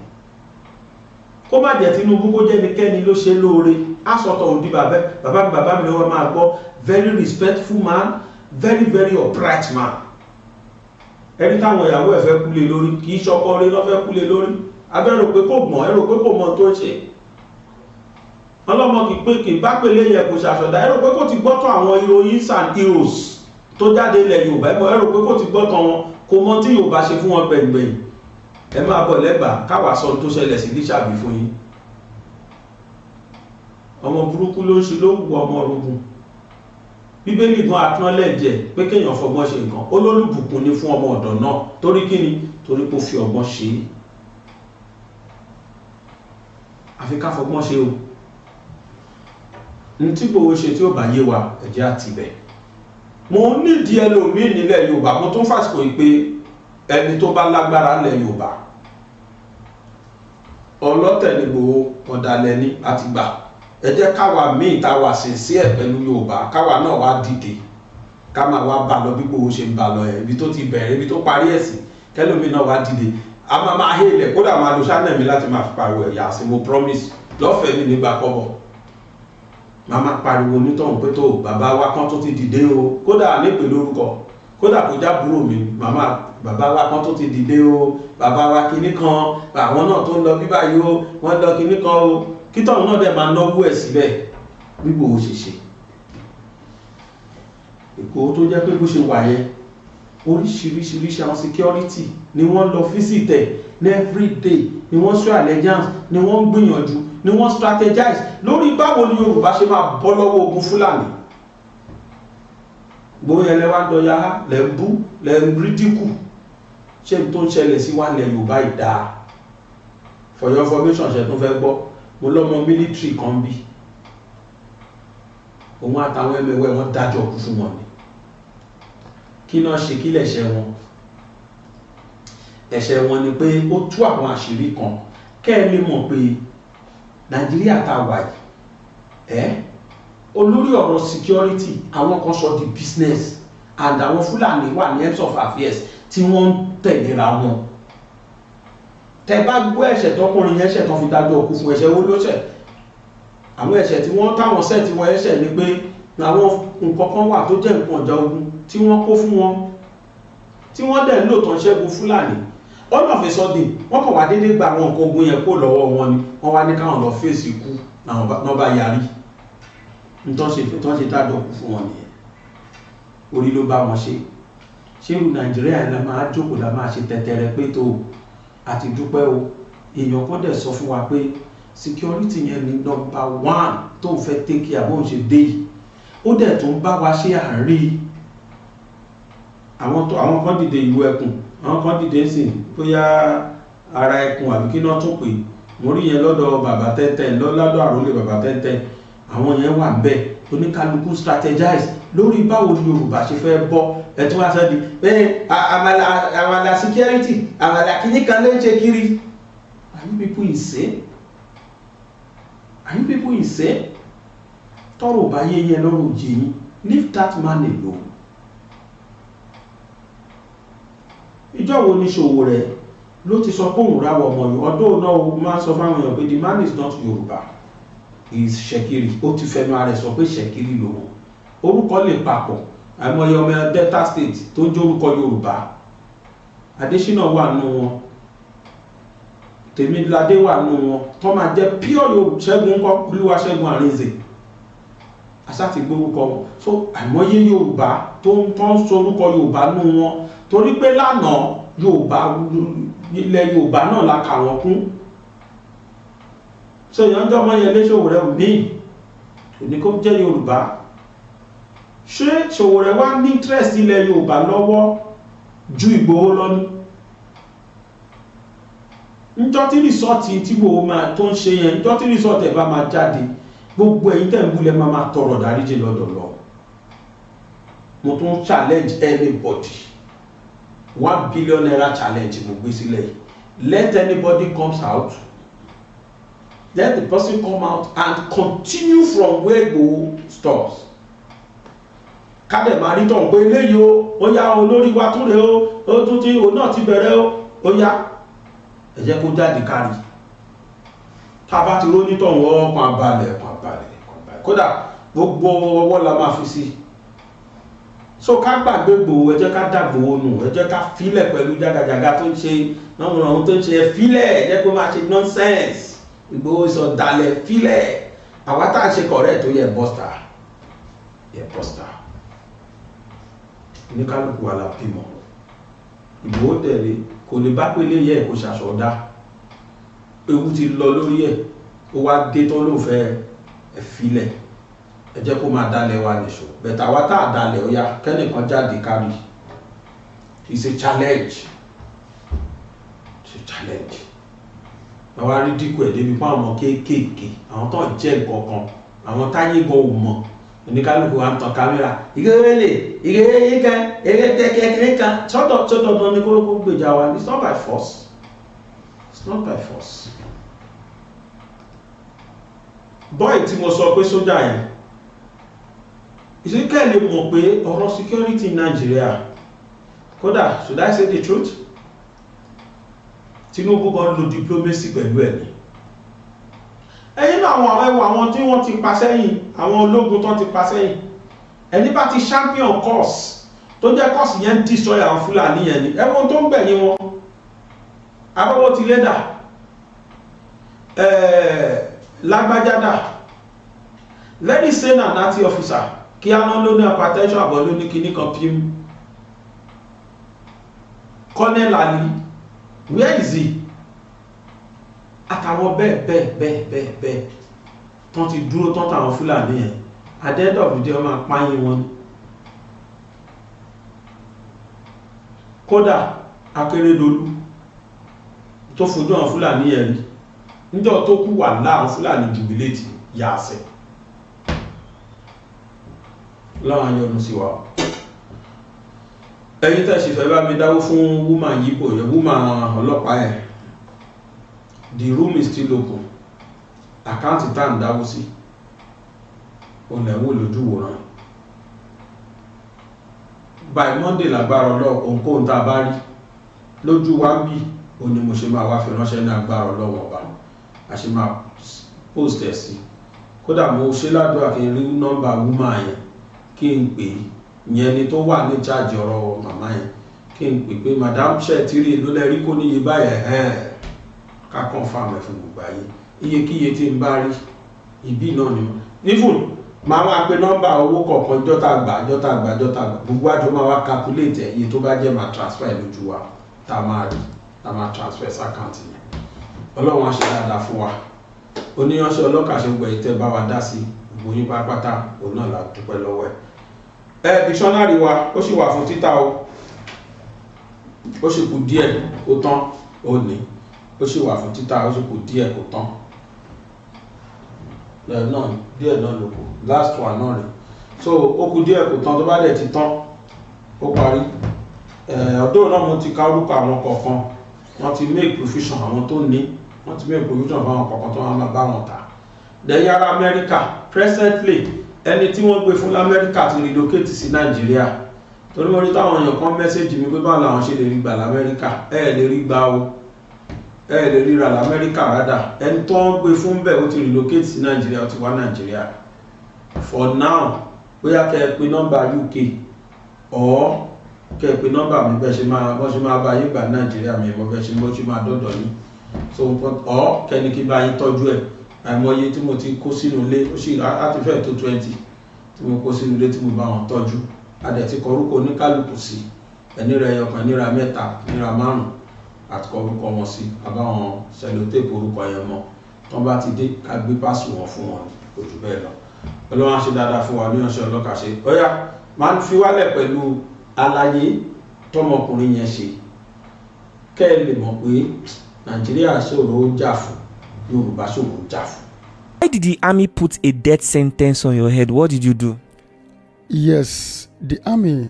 kó má jẹ́ Tinubu kó jẹ́ nìkẹ́ni ló ṣe lóore asọ̀tọ̀ òdi bàbá mi lọ́wọ́ máa gbọ́, very respectful man, very very upright man. Ẹni táwọn ìyàwó ẹ̀ fẹ́ kúlé lórí kìí ṣọkọ rí lọ́fẹ́ kúlé lórí, abẹ́rò pé kò mọ̀ ẹ̀rọ pé kò mọ̀ tó ṣe. Ọlọ́mọ kì í bá pèlé yẹ kò ṣàṣọ̀dá, ẹ̀rọ pé kò ti gbọ́tọ̀ àwọn heroines and heroes tó jáde ilẹ̀ Yorùbá, ẹ̀rọ pé kò ti gbọ́tọ̀ wọn, kò mọ tí Yorùbá ṣe fún wọn gbẹ̀ngbẹ̀yìn. Ẹ máa bọ̀ lẹ́gbàá káwà sọ tó ṣẹlẹ̀ sí Lísàbí fún yín. Ọmọ burúkú ló ń ṣe ló wù ọmọ orogun. Bíbélì gan acknowledge pé kéèyàn fọgbọ́n ṣe nǹkan, olólùbùkún ni fún ọmọ ọ̀dọ̀ náà torí kíni, torí pé ó fi ọgbọ́n ṣe é. Àfi ká fọgbọ́n ṣe o. Ní tí Ìgbòho ṣe tí ó bá yé wa ẹ̀jẹ̀ àti ibẹ̀. Mo nídìí ẹlòmíì nílẹ̀ Yorùbá, mo tún fàsìkò yìí pé ẹni tó bá lágbára nílẹ̀ Yorùbá ọlọ́tẹ̀ ni Ìgbòho, ọ̀dàlẹ̀ ni àti gbà. Ẹ jẹ́ káwa míì tá wà sí ẹ̀ pẹ̀lú Yorùbá káwa náà wá dìde ká máa wá bá lọ bí Ìgbòho ṣe ń bá lọ ẹ̀, ibi tó ti bẹ̀rẹ̀ ibi tó parí ẹ̀sìn kẹ́lómi náà wá dìde. A máa hélẹ̀ kódà máa lo ṣánẹ̀ mi láti máa fi pariwo ẹ̀yà sí, mo promise lọ́fẹ̀ẹ́ mi nígbà kọ́bọ̀. Màmá pariwo onítọ̀hún pé tó bàbá wa kan tó ti dìde o, kódà nípe lórúkọ, kódà kó jábúrò mi, màmá bàbá wa kan tó ti dìde o, bàbá wa kinní kan, àwọn náà tó ń lọ bíbá yìí o, wọ́n lọ kinní kan o, kí tọ̀hún náà dẹ̀ máa náwó ẹ̀ síbẹ̀ bí Ìgbòho ṣe ṣe. Ìgbòho tó jẹ́ pé bó ṣe wà yẹn oríṣiríṣiríṣi àwọn security ni wọ́n lọ físìtẹ̀ ní everyday, ni wọ́n show allegiance, ni wọ́n ń gbìyànjú, ni wọ́n strategize lórí báwo ni Yorùbá ṣe máa bọ́ lọ́wọ́ ogun Fúlàní. Ìgbòho yẹn lẹ́wà dọ̀yà lẹ́ ń bú lẹ́ ń rídíkù, ṣé n tó ń ṣẹlẹ̀ sí wa lẹ̀ Yorùbá ìdá. For your information ṣe tó fẹ́ gbọ́, mo lọ́mọ military kan bí òun àtàwọn ẹmẹ̀wẹ̀ wọn dájọ́ kú fún wọn ni. Kí náà ṣe kí lẹ̀ṣẹ̀ wọn? Ẹ̀ṣẹ̀ wọn ni pé ó tú àwọn àṣírí kan kẹ́ ẹ lè mọ̀ pé Nàìjíríà tá wà yìí olórí ọ̀rọ̀ security àwọn kan sọ di business and àwọn Fúlàní wà ní heads of affairs tí wọ́n ń tẹ̀léra wọn. Tẹ́ bá gbọ́ ẹ̀ṣẹ̀ tọkùnrin yẹn ṣẹ̀ tán fi dájọ́ kú fún, ẹ̀ṣẹ̀ wo ló ṣẹ̀? Àwọn ẹ̀ṣẹ̀ tí wọ́n táwọn ṣẹ̀ tí wọ́n ẹ̀ṣẹ̀ ni pé àwọn nǹkan kan wà tó jẹ́ nǹkan ọjà ogun tí wọ́n kó fún wọn tí wọ́n dẹ̀ lò tán ṣẹ́gun Fúlàní all of a sudden wọ́n kàn wá déédéé gba àwọn nǹkan ogun yẹn kó lọ́wọ́ wọn ni wọ́n wá ní káwọn lọ fèsì ikú náà bá yarí nítorí ṣe dáadọ́ kú fún wọn nìyẹn orí ló bá wọn ṣe ṣérù Nàìjíríà la máa jókòó la máa ṣe tẹ̀tẹ̀rẹ̀ pé tó àti dúpẹ́ o èèyàn kan dẹ̀ sọ fún wa pé security yẹn ni number one tó ń fẹ́ take care bóun ṣe dé yìí ó dẹ̀ tó ń bá wa ṣe àárín àwọn kan dìde ìlú ẹkùn àwọn kan dìde sí bóyá ara ẹkùn àbí kí náà tún pè mo rí yẹn lọ́dọ̀ bàbá tẹ́tẹ́ lọ́dọ̀ àròlé bàbá tẹ́tẹ́ àwọn yẹn wà bẹ́ẹ̀ oníkálukú strategize lórí báwo ni Yorùbá ṣe fẹ́ bọ́ ẹ̀tún wá sọ́ di bẹ́ẹ̀ àmàlà security àmàlà kìíní kan ló ń ṣe kiri. Are you people insane? Are you people insane? Tọ́rọ̀ bá yé yẹn lọ́rọ̀ jì yín leave that man alone. Ìjọ wo ni Sowore ló ti sọ pé òun ráwọ̀ ọmọ yìí ọdún náà ó máa sọ fáwọn èèyàn pé the man is not Yorùbá, he is Shekiri. Ó ti fẹnu ara ẹ̀ sọ pé Shekiri lòun. Orúkọ lè papọ̀ àìmọye ọmọ Delta State tó ń jẹ́ orúkọ Yorùbá. Adésínà wà nù wọn, Tèmíládé wà nù wọn tó máa jẹ́ pure Yorùbá. Ṣẹ́gun kọ́ Olúwaṣẹ́gun Àrìnzè asáti gbórúkọ wọn. So àìmọye Yorùbá tó ń sọ orúkọ Yorùbá nù wọn torí pé lánàá Yorùbá ilẹ̀ Yorùbá náà la kà wọ́n kún. So ìyànjọ́ ọmọ yẹn lé Sowore ní òní kó jẹ́ Yorùbá. Ṣé Sowore wá ní interest ilẹ̀ Yorùbá lọ́wọ́ ju Ìgbòho lọ ní? Níjọ́ tí rìsọ́ọ̀tì tí Ìgbòho máa tó ń ṣe yẹn, níjọ́ tí rìsọ́ọ̀tì ẹ̀ bá máa jáde gbogbo ẹ̀yin tẹ̀ ń búlẹ̀ máa tọrọ dáríjì lọ́dọ̀ lọ. Mo tún challenge anybody, 1 billion naira challenge mo gbé sílẹ̀ yìí. Let anybody comes out, let the person come out and continue from where Igboho stops. Kádẹ̀ máa rí tọ̀hún pé eléyìí ó yá olórí wa tún rẹ̀ ó tún tí òun náà ti bẹ̀rẹ̀ ó yá ẹ jẹ́ kó jáde kárí. Tá a bá ti ró nítọ̀hún ọkàn abalẹ̀ kódà gbogbo ọwọ́ la máa fi sí. So ká gbàgbé Igboho, ẹ jẹ́ ká dá Igboho nù, ẹ jẹ́ ká filẹ̀ pẹ̀lú jágajàga tó ń ṣe náà tó ń ṣe ẹ filẹ̀, ẹ jẹ́ kó máa ṣe nonsense. Igboho ìsọdalẹ̀ filẹ̀, àwa tá à ń ṣe correct tó yẹ bọ́stà oníkálùkù wà lápìmọ̀. Igboho tẹ̀lé kò lè bá pélé yẹ kó ṣàṣọ̀dá, ewu ti lọ lórí ẹ̀ ó wá dé tó ló fẹ́ ẹ filẹ̀, ẹ jẹ́ kó máa dálẹ̀ wá nìṣó. Bẹ̀tà wá tá à dálẹ̀ ó yá kẹ́nìkan jáde kárí. It's a challenge. Àwọn arí dínkù ẹ̀ débi fún àwọn kéékèèké, àwọn tó ń jẹ́ nǹkan kan, àwọn táyé gan ò mọ̀. Oníkálùkù wa ń tan kámẹ́rà ìgẹ́rẹ́lẹ̀ ìgẹ́rẹ́yíkan ẹ̀rẹ́tẹ̀kẹ́ kan sọ́dọ̀ ní kó gbèjà wa. It's not by force. It's not by force. Bọ́ì tí mo sọ pé sójà yẹn ìsìnkẹ́ lè mọ̀ pé ọ̀rọ̀ security in Nigeria, kódà should I say the truth, Tinubu gan lo diplomacy pẹ̀lú ẹ̀ ni. Ẹ̀yin náà àwọn tí wọ́n ti pa sẹ́yìn, àwọn ológun tó ti pa sẹ́yìn, ẹni bá ti champion course tó jẹ́ course yẹn destroy àwọn Fúlàní yẹn ni ẹwọ́n tó ń gbẹ̀yìn wọn. Arọ́wọ́ ti lẹ́dà lágbájádà very sane and natty officer kí á ná ló ní hypertension àbọ̀ ló ní kíní kan pim. Colonel Ali, where is he? Àtàwọn bẹ́ẹ̀ tán ti dúró tán tàwọn Fúlàní yẹn at the end of the day wọ́n máa páyín wọn. Kódà Akérédolú tó fojú àwọn Fúlàní yẹn rí níjọ́ tó kú wà láàrín Fúlàní jubilate yàásẹ̀ láwọn yọnu sí wa. Ẹ̀yin tẹ́ ṣe fẹ́ bá mi dáwó fún woman yípo yẹn, woman ọlọ́pàá ẹ̀. The room is still open. Àkáǹtì tá ń dáwó sí ọ̀nà ẹ̀wọ̀n lójú wòrán. By Monday lágbára ohunkóhun tá a bá rí lójú wa bí o ni mo ṣe máa wá fi ránṣẹ́ ní agbára Ọlọ́run ọba, a ṣe máa post ẹ̀ sí. Kódà mo ṣe ládùúrà kí n rí nọ́mbà woman yẹn kí n pè ìyẹn ni tó wà ní charge ọ̀rọ̀ màmá yẹn kí n pè pé madam ṣe ti rí èlò lẹ́rí kó níye báyẹn ká confirm ẹ̀ fún gbogbo ayé iyekíye tí n bá rí ìbí náà ni even máa wá pé nọ́mbà owó kọ̀ọ̀kan jọ́ta gbà gbogbo àjọ máa wá calculate iye tó bá jẹ́ máa transfer lójú wa tá a máa rí tá a máa transfer sí àkáǹtì yẹn ọlọ́run á ṣe dáadáa fún wa oníyanṣẹ́ ọlọ́kàṣe gbẹ̀ tẹ́ bá wa dá sí gbogbo yín pátápátá òun náà la dúpẹ́ lọ́wọ́ ẹ̀ dictionary wa ó sì wà fún títà o ó sì kù díẹ̀ kó tán ó ní ó sì wà fún títà ó sì kù díẹ̀ kó tán náà díẹ̀ náà ló kù last one náà rẹ̀ so ó kù díẹ̀ kó tán tó bá dẹ̀ ti tán ó parí ọdún náà mo ti ká orúkọ àwọn kọ̀ọ̀kan wọ́n ti make provision àwọn tó ní wọ́n ti make provision fún àwọn kọ̀ọ̀kan tó máa bá wọn tà lẹ́yìn ará Amẹ́ríkà presently ẹni tí wọ́n gbé fún lamẹ́ríkà ti relocate sí Nàìjíríà torí wọ́n rí táwọn èèyàn kan mẹ́sẹ̀jì mi pé báwo làwọn ṣe lè rí gbà lamẹ́ríkà lè rí gbà o lè ríra lamẹ́ríkà rádà ẹni tó ń gbé fún bẹ́ẹ̀ ó ti relocate sí Nàìjíríà ó ti wá Nàìjíríà for now bóyá kẹ́ ẹ pè nọ́mbà UK or kẹ́ ẹ pè nọ́mbà mi bẹ́ẹ̀ ṣe máa bá yín gbà Nàìjíríà mi bọ́ bẹ́ẹ̀ ṣe máa dọ́dọ̀ ní so or kẹ́ni kí bá yín tọ́jú ẹ̀ àìmọye tí mo ti kó sínú ilé ó sì láti fẹ́ tó 20 tí mo kó sínú ilé tí mo bá wọn tọ́jú adẹ̀ ti kọrúkọ oníkálùkù sí ẹni rẹ̀ ọkàn níra mẹ́ta níra márùn àti kọrúkọ wọn sí àbáwọn sẹlótéèpù orúkọ yẹn mọ́ tán bá ti dé ká gbé páàsì wọn fún wọn kò jù bẹ́ẹ̀ lọ Ọlọ́run á ṣe dáadáa fún wa ní ọ̀ṣẹ́ ọlọ́kàṣe ọ̀yá máa ń fi wálẹ̀ pẹ̀lú àlàyé tọmọkùnrin yẹn ṣe kẹ́ ẹ lè mọ̀ pé Nàìjíríà ṣòro ó jà fún Yorùbá ṣòro ó jà fún. Why did the army put a death sentence on your head? What did you do? Yes, the army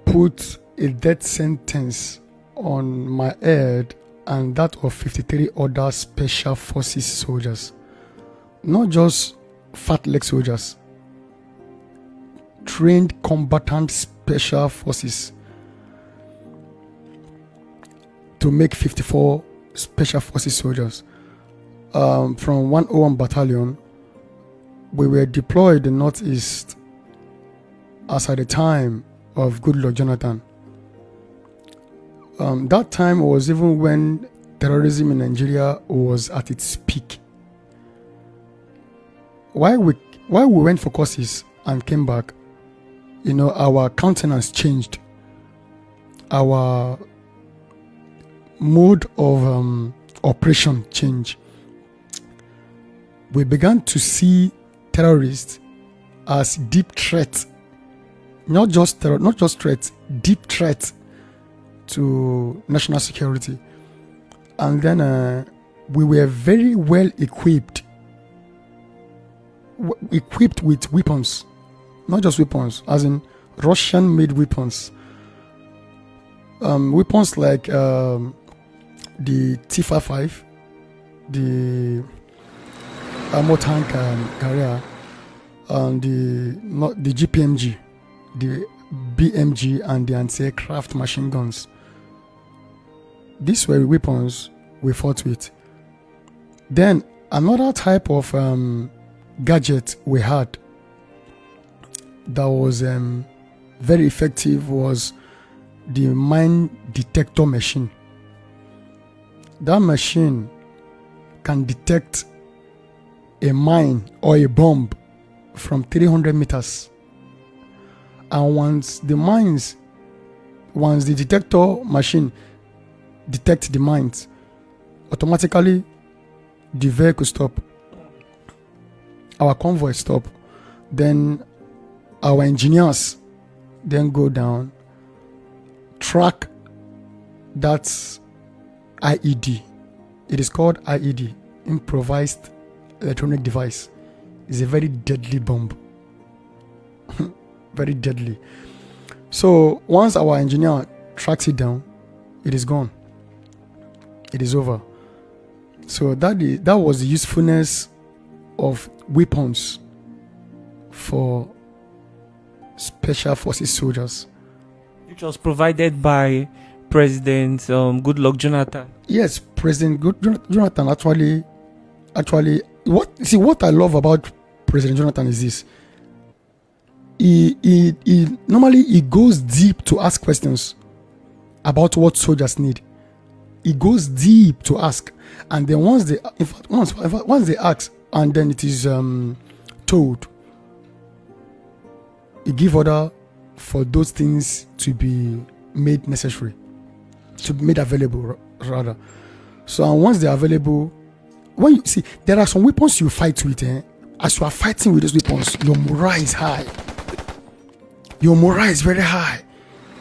put a death sentence on my head and that of 53 other special forces soldiers. Not just fat leg soldiers, trained combatant special forces, to make 54 special forces soldiers. From 101 battalion, we were deployed in Northeast as at the time of Goodluck Jonathan. That time was even when terrorism in Nigeria was at its peak. While we went for courses and came back, our countenance changed. Our mode of operation changed. We began to see terrorists as deep threats, not just threats, deep threats to national security. And then we were very well equipped with weapons, not just weapons, as in Russian-made weapons. Weapons like the T-55, the armor tank carrier, and the GPMG, the BMG, and the anti-aircraft machine guns. These were weapons we fought with. Then another type of gadget we had that was very effective was the mine detector machine. That machine can detect a mine or a bomb from 300 meters. And once the detector machine detects the mines, automatically the vehicle stop, our convoy stop, then our engineers then go down, track that IED. It is called IED, improvised electronic device. It's a very deadly bomb. Very deadly. So once our engineer tracks it down, it is gone. It is over. So that was the usefulness of weapons for special forces soldiers. Which was provided by President Goodluck Jonathan. Yes, President Jonathan actually what I love about President Jonathan is this. he normally he goes deep to ask questions about what soldiers need. He goes deep to ask, and then once they ask, and then it is told, he give order for those things to be made necessary, to be made available rather. So and once they're available, when you see there are some weapons you fight with, as you are fighting with those weapons, your morale is high. Your morale is very high.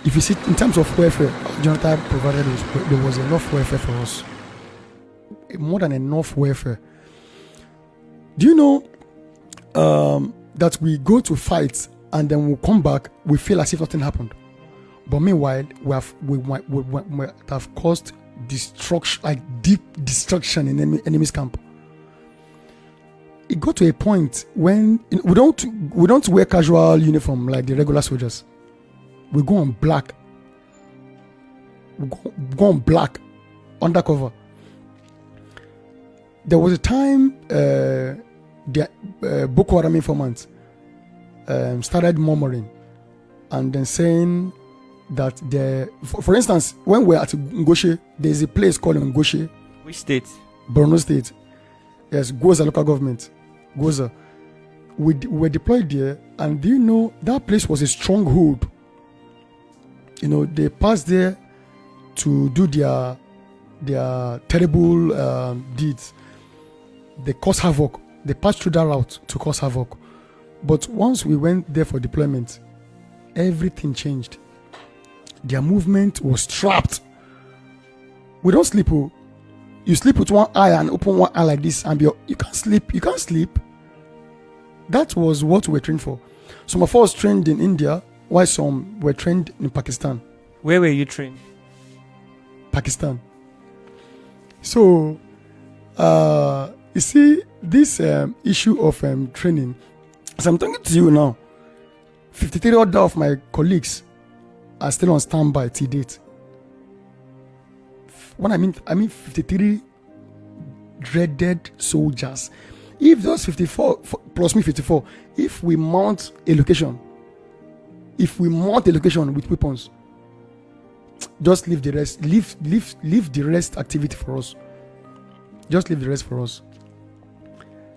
If you see in terms of welfare, Jonathan provided us, there was enough welfare for us. More than enough welfare. Do you know that we go to fight and then we'll come back, we feel as if nothing happened. But meanwhile, we have caused destruction, like deep destruction in enemy's camp. It got to a point when we don't wear casual uniform like the regular soldiers. We go on black. We go on black undercover. There was a time the Boko Haram informants started murmuring and then saying that for instance, when we're at Ngoshe, there's a place called Ngoshe. Which state? Borno State. Yes, Goza local government. Goza. We were deployed there, and do you know that place was a stronghold? You know, they passed there to do their terrible deeds. They caused havoc. They passed through that route to cause havoc. But once we went there for deployment, everything changed. Their movement was trapped. We don't sleep. You sleep with one eye and open one eye like this, and you can't sleep. You can't sleep. That was what we were trained for. Some of us trained in India, while some were trained in Pakistan. Where were you trained? Pakistan. So, you see, this issue of training, as I'm talking to you now, 53 other of my colleagues are still on standby till date. When I mean 53 dreaded soldiers. If those 54 plus me 54, if we mount a location with weapons, just leave the rest. Leave the rest activity for us. Just leave the rest for us.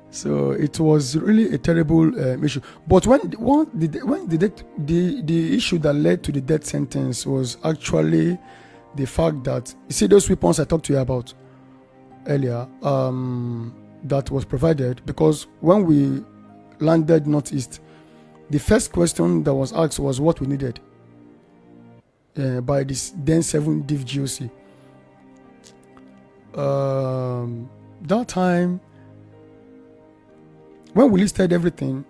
So it was really a terrible issue. But the issue that led to the death sentence was actually the fact that, you see those weapons I talked to you about earlier, that was provided, because when we landed Northeast, the first question that was asked was what we needed by this then 7 Div GOC. That time, when we listed everything,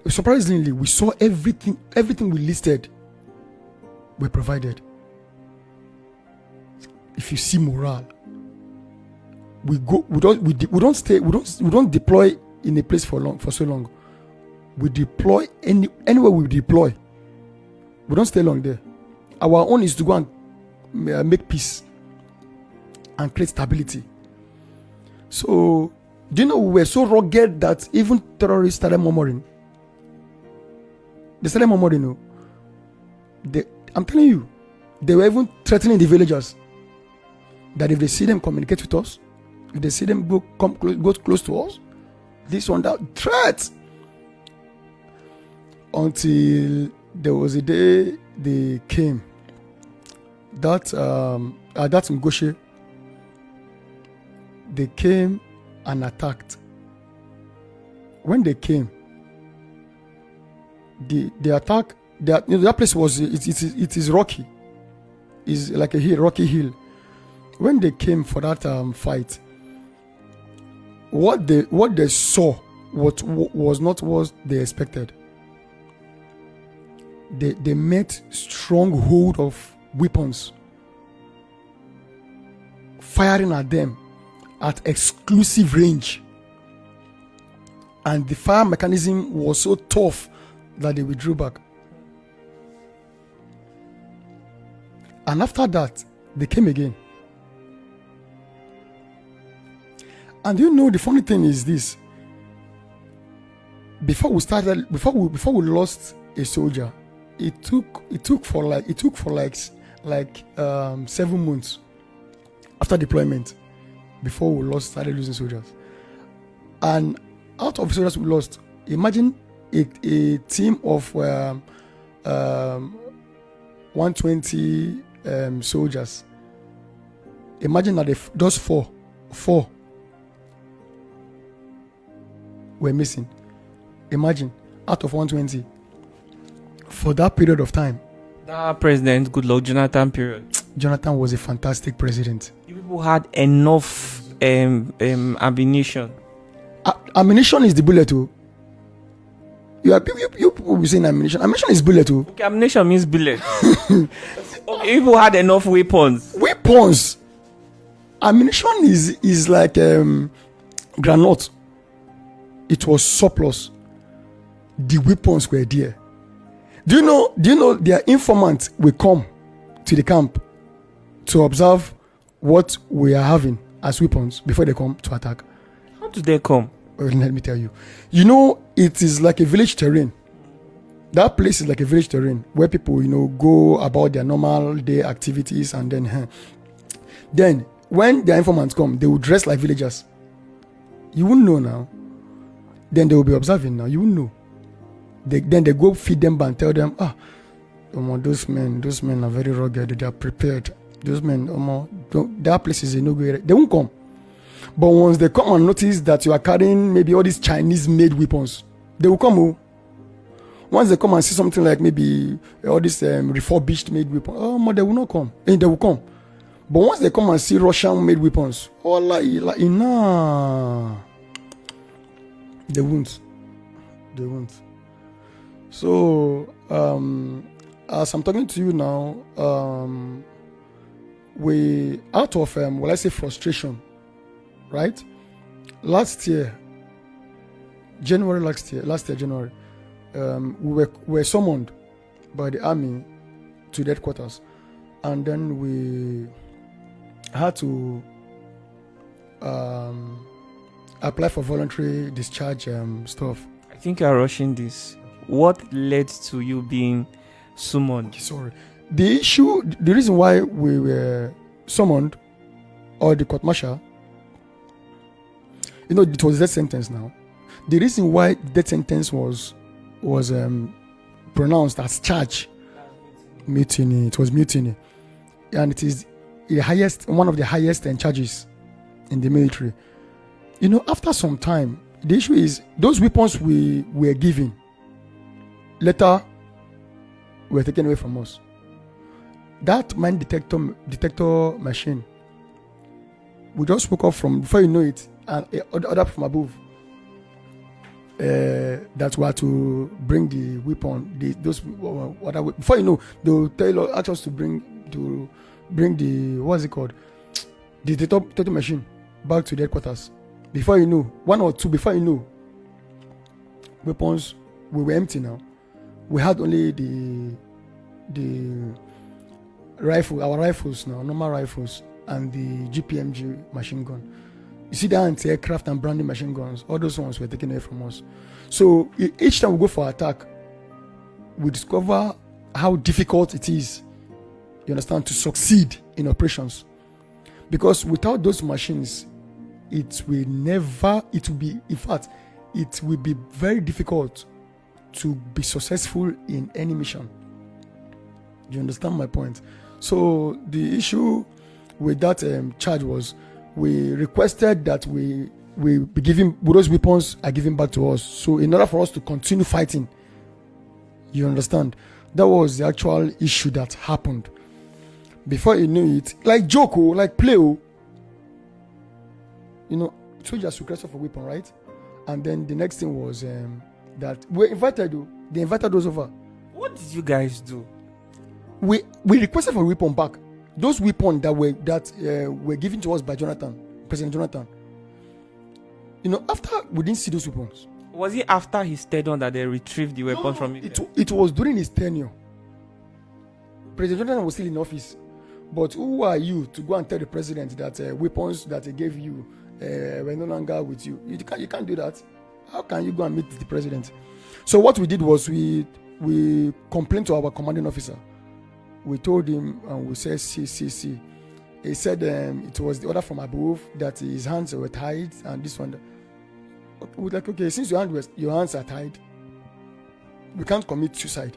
surprisingly, we saw everything we listed were provided. If you see morale, we don't deploy in a place for so long. We deploy anywhere we deploy. We don't stay long there. Our own is to go and make peace and create stability. So, do you know, we were so rugged that even terrorists started murmuring. They started murmuring. I'm telling you, they were even threatening the villagers that if they see them communicate with us, if they see them go close to us, this one, that threat. Until there was a day they came. That's Ngoshe. They came and attacked. When they came, the attack, that place was it is rocky. It's like a hill, rocky hill. When they came for that fight, what they saw was not what they expected. They met stronghold of weapons firing at them at exclusive range, and the fire mechanism was so tough that they withdrew back. And after that, they came again. And you know, the funny thing is this: before we lost a soldier, it took for like 7 months after deployment before we started losing soldiers. And out of soldiers we lost, imagine a team of 120 soldiers. Imagine that those four were missing. Imagine, out of 120 for that period of time. That President Goodluck Jonathan period. Jonathan was a fantastic president. You people had enough ammunition. Ammunition is the bullet too. You people be saying ammunition. Ammunition is bullet too. Okay, ammunition means bullet. Okay, people had enough weapons. Weapons. Ammunition is like granite. It was surplus. The weapons were there. Do you know their informants will come to the camp to observe what we are having as weapons before they come to attack? How do they come? Well, let me tell you. It is like a village terrain. That place is like a village terrain where people, go about their normal day activities, and then when their informants come, they will dress like villagers. You won't know now. Then they will be observing now. You won't know. Then they go feed them and tell them, those men are very rugged. They are prepared. Those men, their place is no good. They won't come. But once they come and notice that you are carrying maybe all these Chinese-made weapons, they will come. Once they come and see something like maybe all these refurbished made weapons, they will not come. And they will come. But once they come and see Russian-made weapons, nah, they won't. So, as I'm talking to you now, we out of frustration, right? Last year, January, we were summoned by the army to the headquarters, and then we had to apply for voluntary discharge stuff. I think you are rushing this. What led to you being summoned? Sorry. The reason why we were summoned, or the court martial, it was death sentence now. The reason why death sentence was pronounced as charge, mutiny. It was mutiny, and it is one of the highest charges in the military. After some time, the issue is those weapons we were given later were taken away from us. That mine detector machine, we just woke up from, before you know it, and order from above that were to bring the weapon, before you know, they'll ask us to bring the, what's it called, the detector machine back to the headquarters. Before you know, 1 or 2, before you know, weapons, we were empty now. We had only the rifle, our rifles now, normal rifles, and the GPMG machine gun. You see the anti-aircraft and branding machine guns, all those ones were taken away from us. So each time we go for attack, we discover how difficult it is, you understand, to succeed in operations. Because without those machines, it will be very difficult to be successful in any mission. You understand my point? So the issue with that charge was, we requested that we be given, those weapons are given back to us. So in order for us to continue fighting, you understand, that was the actual issue that happened. Before you knew it, like joke, like play, soldiers requested for weapon, right? And then the next thing was that they invited us over. What did you guys do? We requested for a weapon back. Those weapons that were given to us by President Jonathan. After we didn't see those weapons. Was it after his tenure that they retrieved the weapons from him? It was during his tenure. President Jonathan was still in office. But who are you to go and tell the president that weapons that he gave you were no longer with you? You can't do that. How can you go and meet the president? So what we did was we complained to our commanding officer. We told him and we said, see. He said it was the order from above that his hands were tied and this one. We're like, okay, since your hands are tied, we can't commit suicide.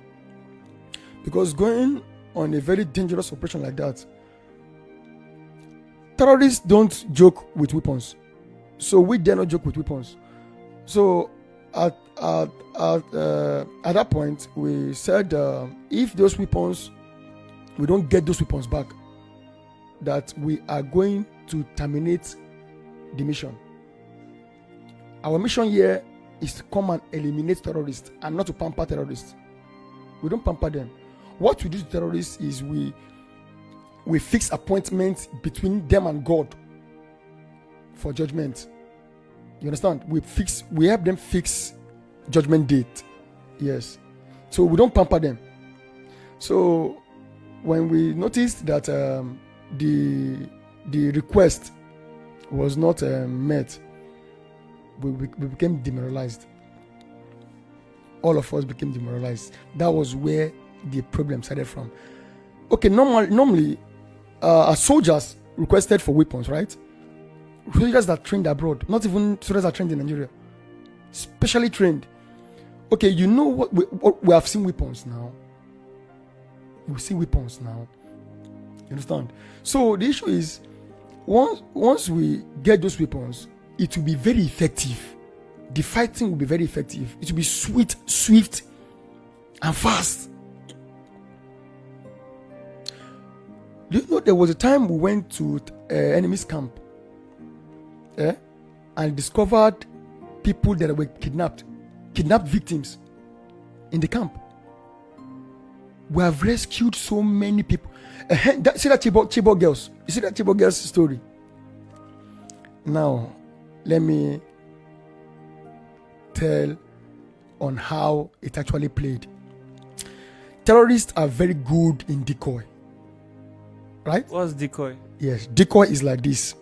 Because going on a very dangerous operation like that, terrorists don't joke with weapons. So we dare not joke with weapons. So at that point, we said if those weapons, we don't get those weapons back, that we are going to terminate the mission. Our mission here is to come and eliminate terrorists and not to pamper terrorists. We don't pamper them. What we do to terrorists is we fix appointments between them and God for judgment. You understand? We help them fix judgment date. Yes. So we don't pamper them. So when we noticed that the request was not met, we became demoralized. All of us became demoralized. That was where the problem started from. Okay, normally our soldiers requested for weapons, right? Soldiers that trained abroad, not even soldiers that trained in Nigeria, specially trained. Okay, you know what we have seen weapons now. You see weapons now. You understand? So the issue is, once we get those weapons, it will be very effective. The fighting will be very effective. It will be swift, and fast. Do you know there was a time we went to enemy's camp, and discovered people that were kidnapped victims in the camp. We have rescued so many people. See that Chibok girls? You see that Chibok girls story? Now, let me tell on how it actually played. Terrorists are very good in decoy. Right? What's decoy? Yes, decoy is like this.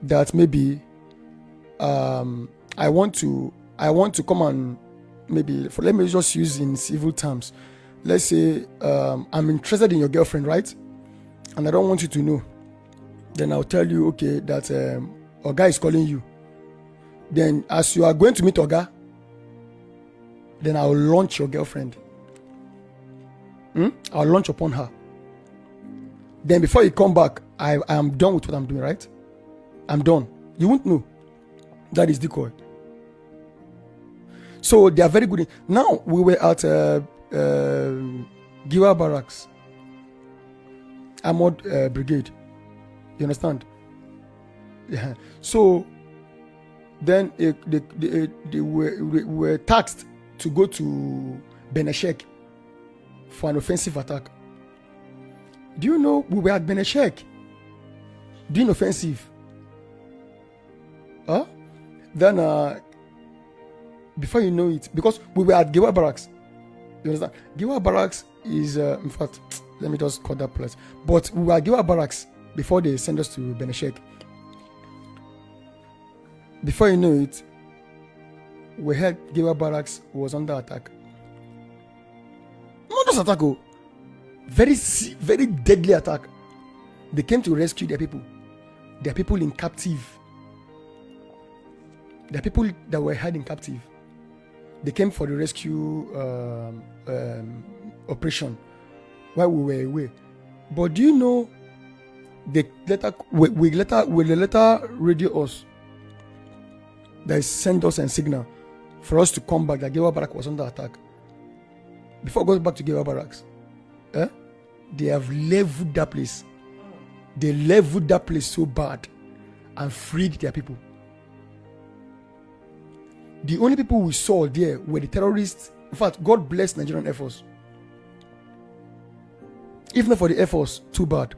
That maybe I want to come and let me just use in civil terms. Let's say I'm interested in your girlfriend, right? And I don't want you to know. Then I'll tell you, okay, that Oga is calling you. Then as you are going to meet Oga, then I'll launch your girlfriend. I'll launch upon her. Then before you come back, I am done with what I'm doing, right? I'm done. You won't know. That is decoy. So they are very good. Now we were at Giwa Barracks, Armored Brigade. You understand? Yeah. So then they were tasked to go to Beneshek for an offensive attack. Do you know we were at Beneshek doing offensive? Then before you know it, because we were at Giwa Barracks. You understand? Giwa Barracks is, in fact, let me just call that place. But we were at Giwa Barracks before they sent us to Beneshek. Before you know it, we heard Giwa Barracks was under attack. Not just attack, very, very deadly attack. They came to rescue their people. Their people in captive. Their people that were held in captive. They came for the rescue operation while we were away. But do you know they later radio us. They send us a signal for us to come back. That Giwa Barracks was under attack. Before it goes back to Giwa Barracks, they have leveled that place. They leveled that place so bad and freed their people. The only people we saw there were the terrorists. In fact, God bless Nigerian Air Force. If not for the Air Force, too bad.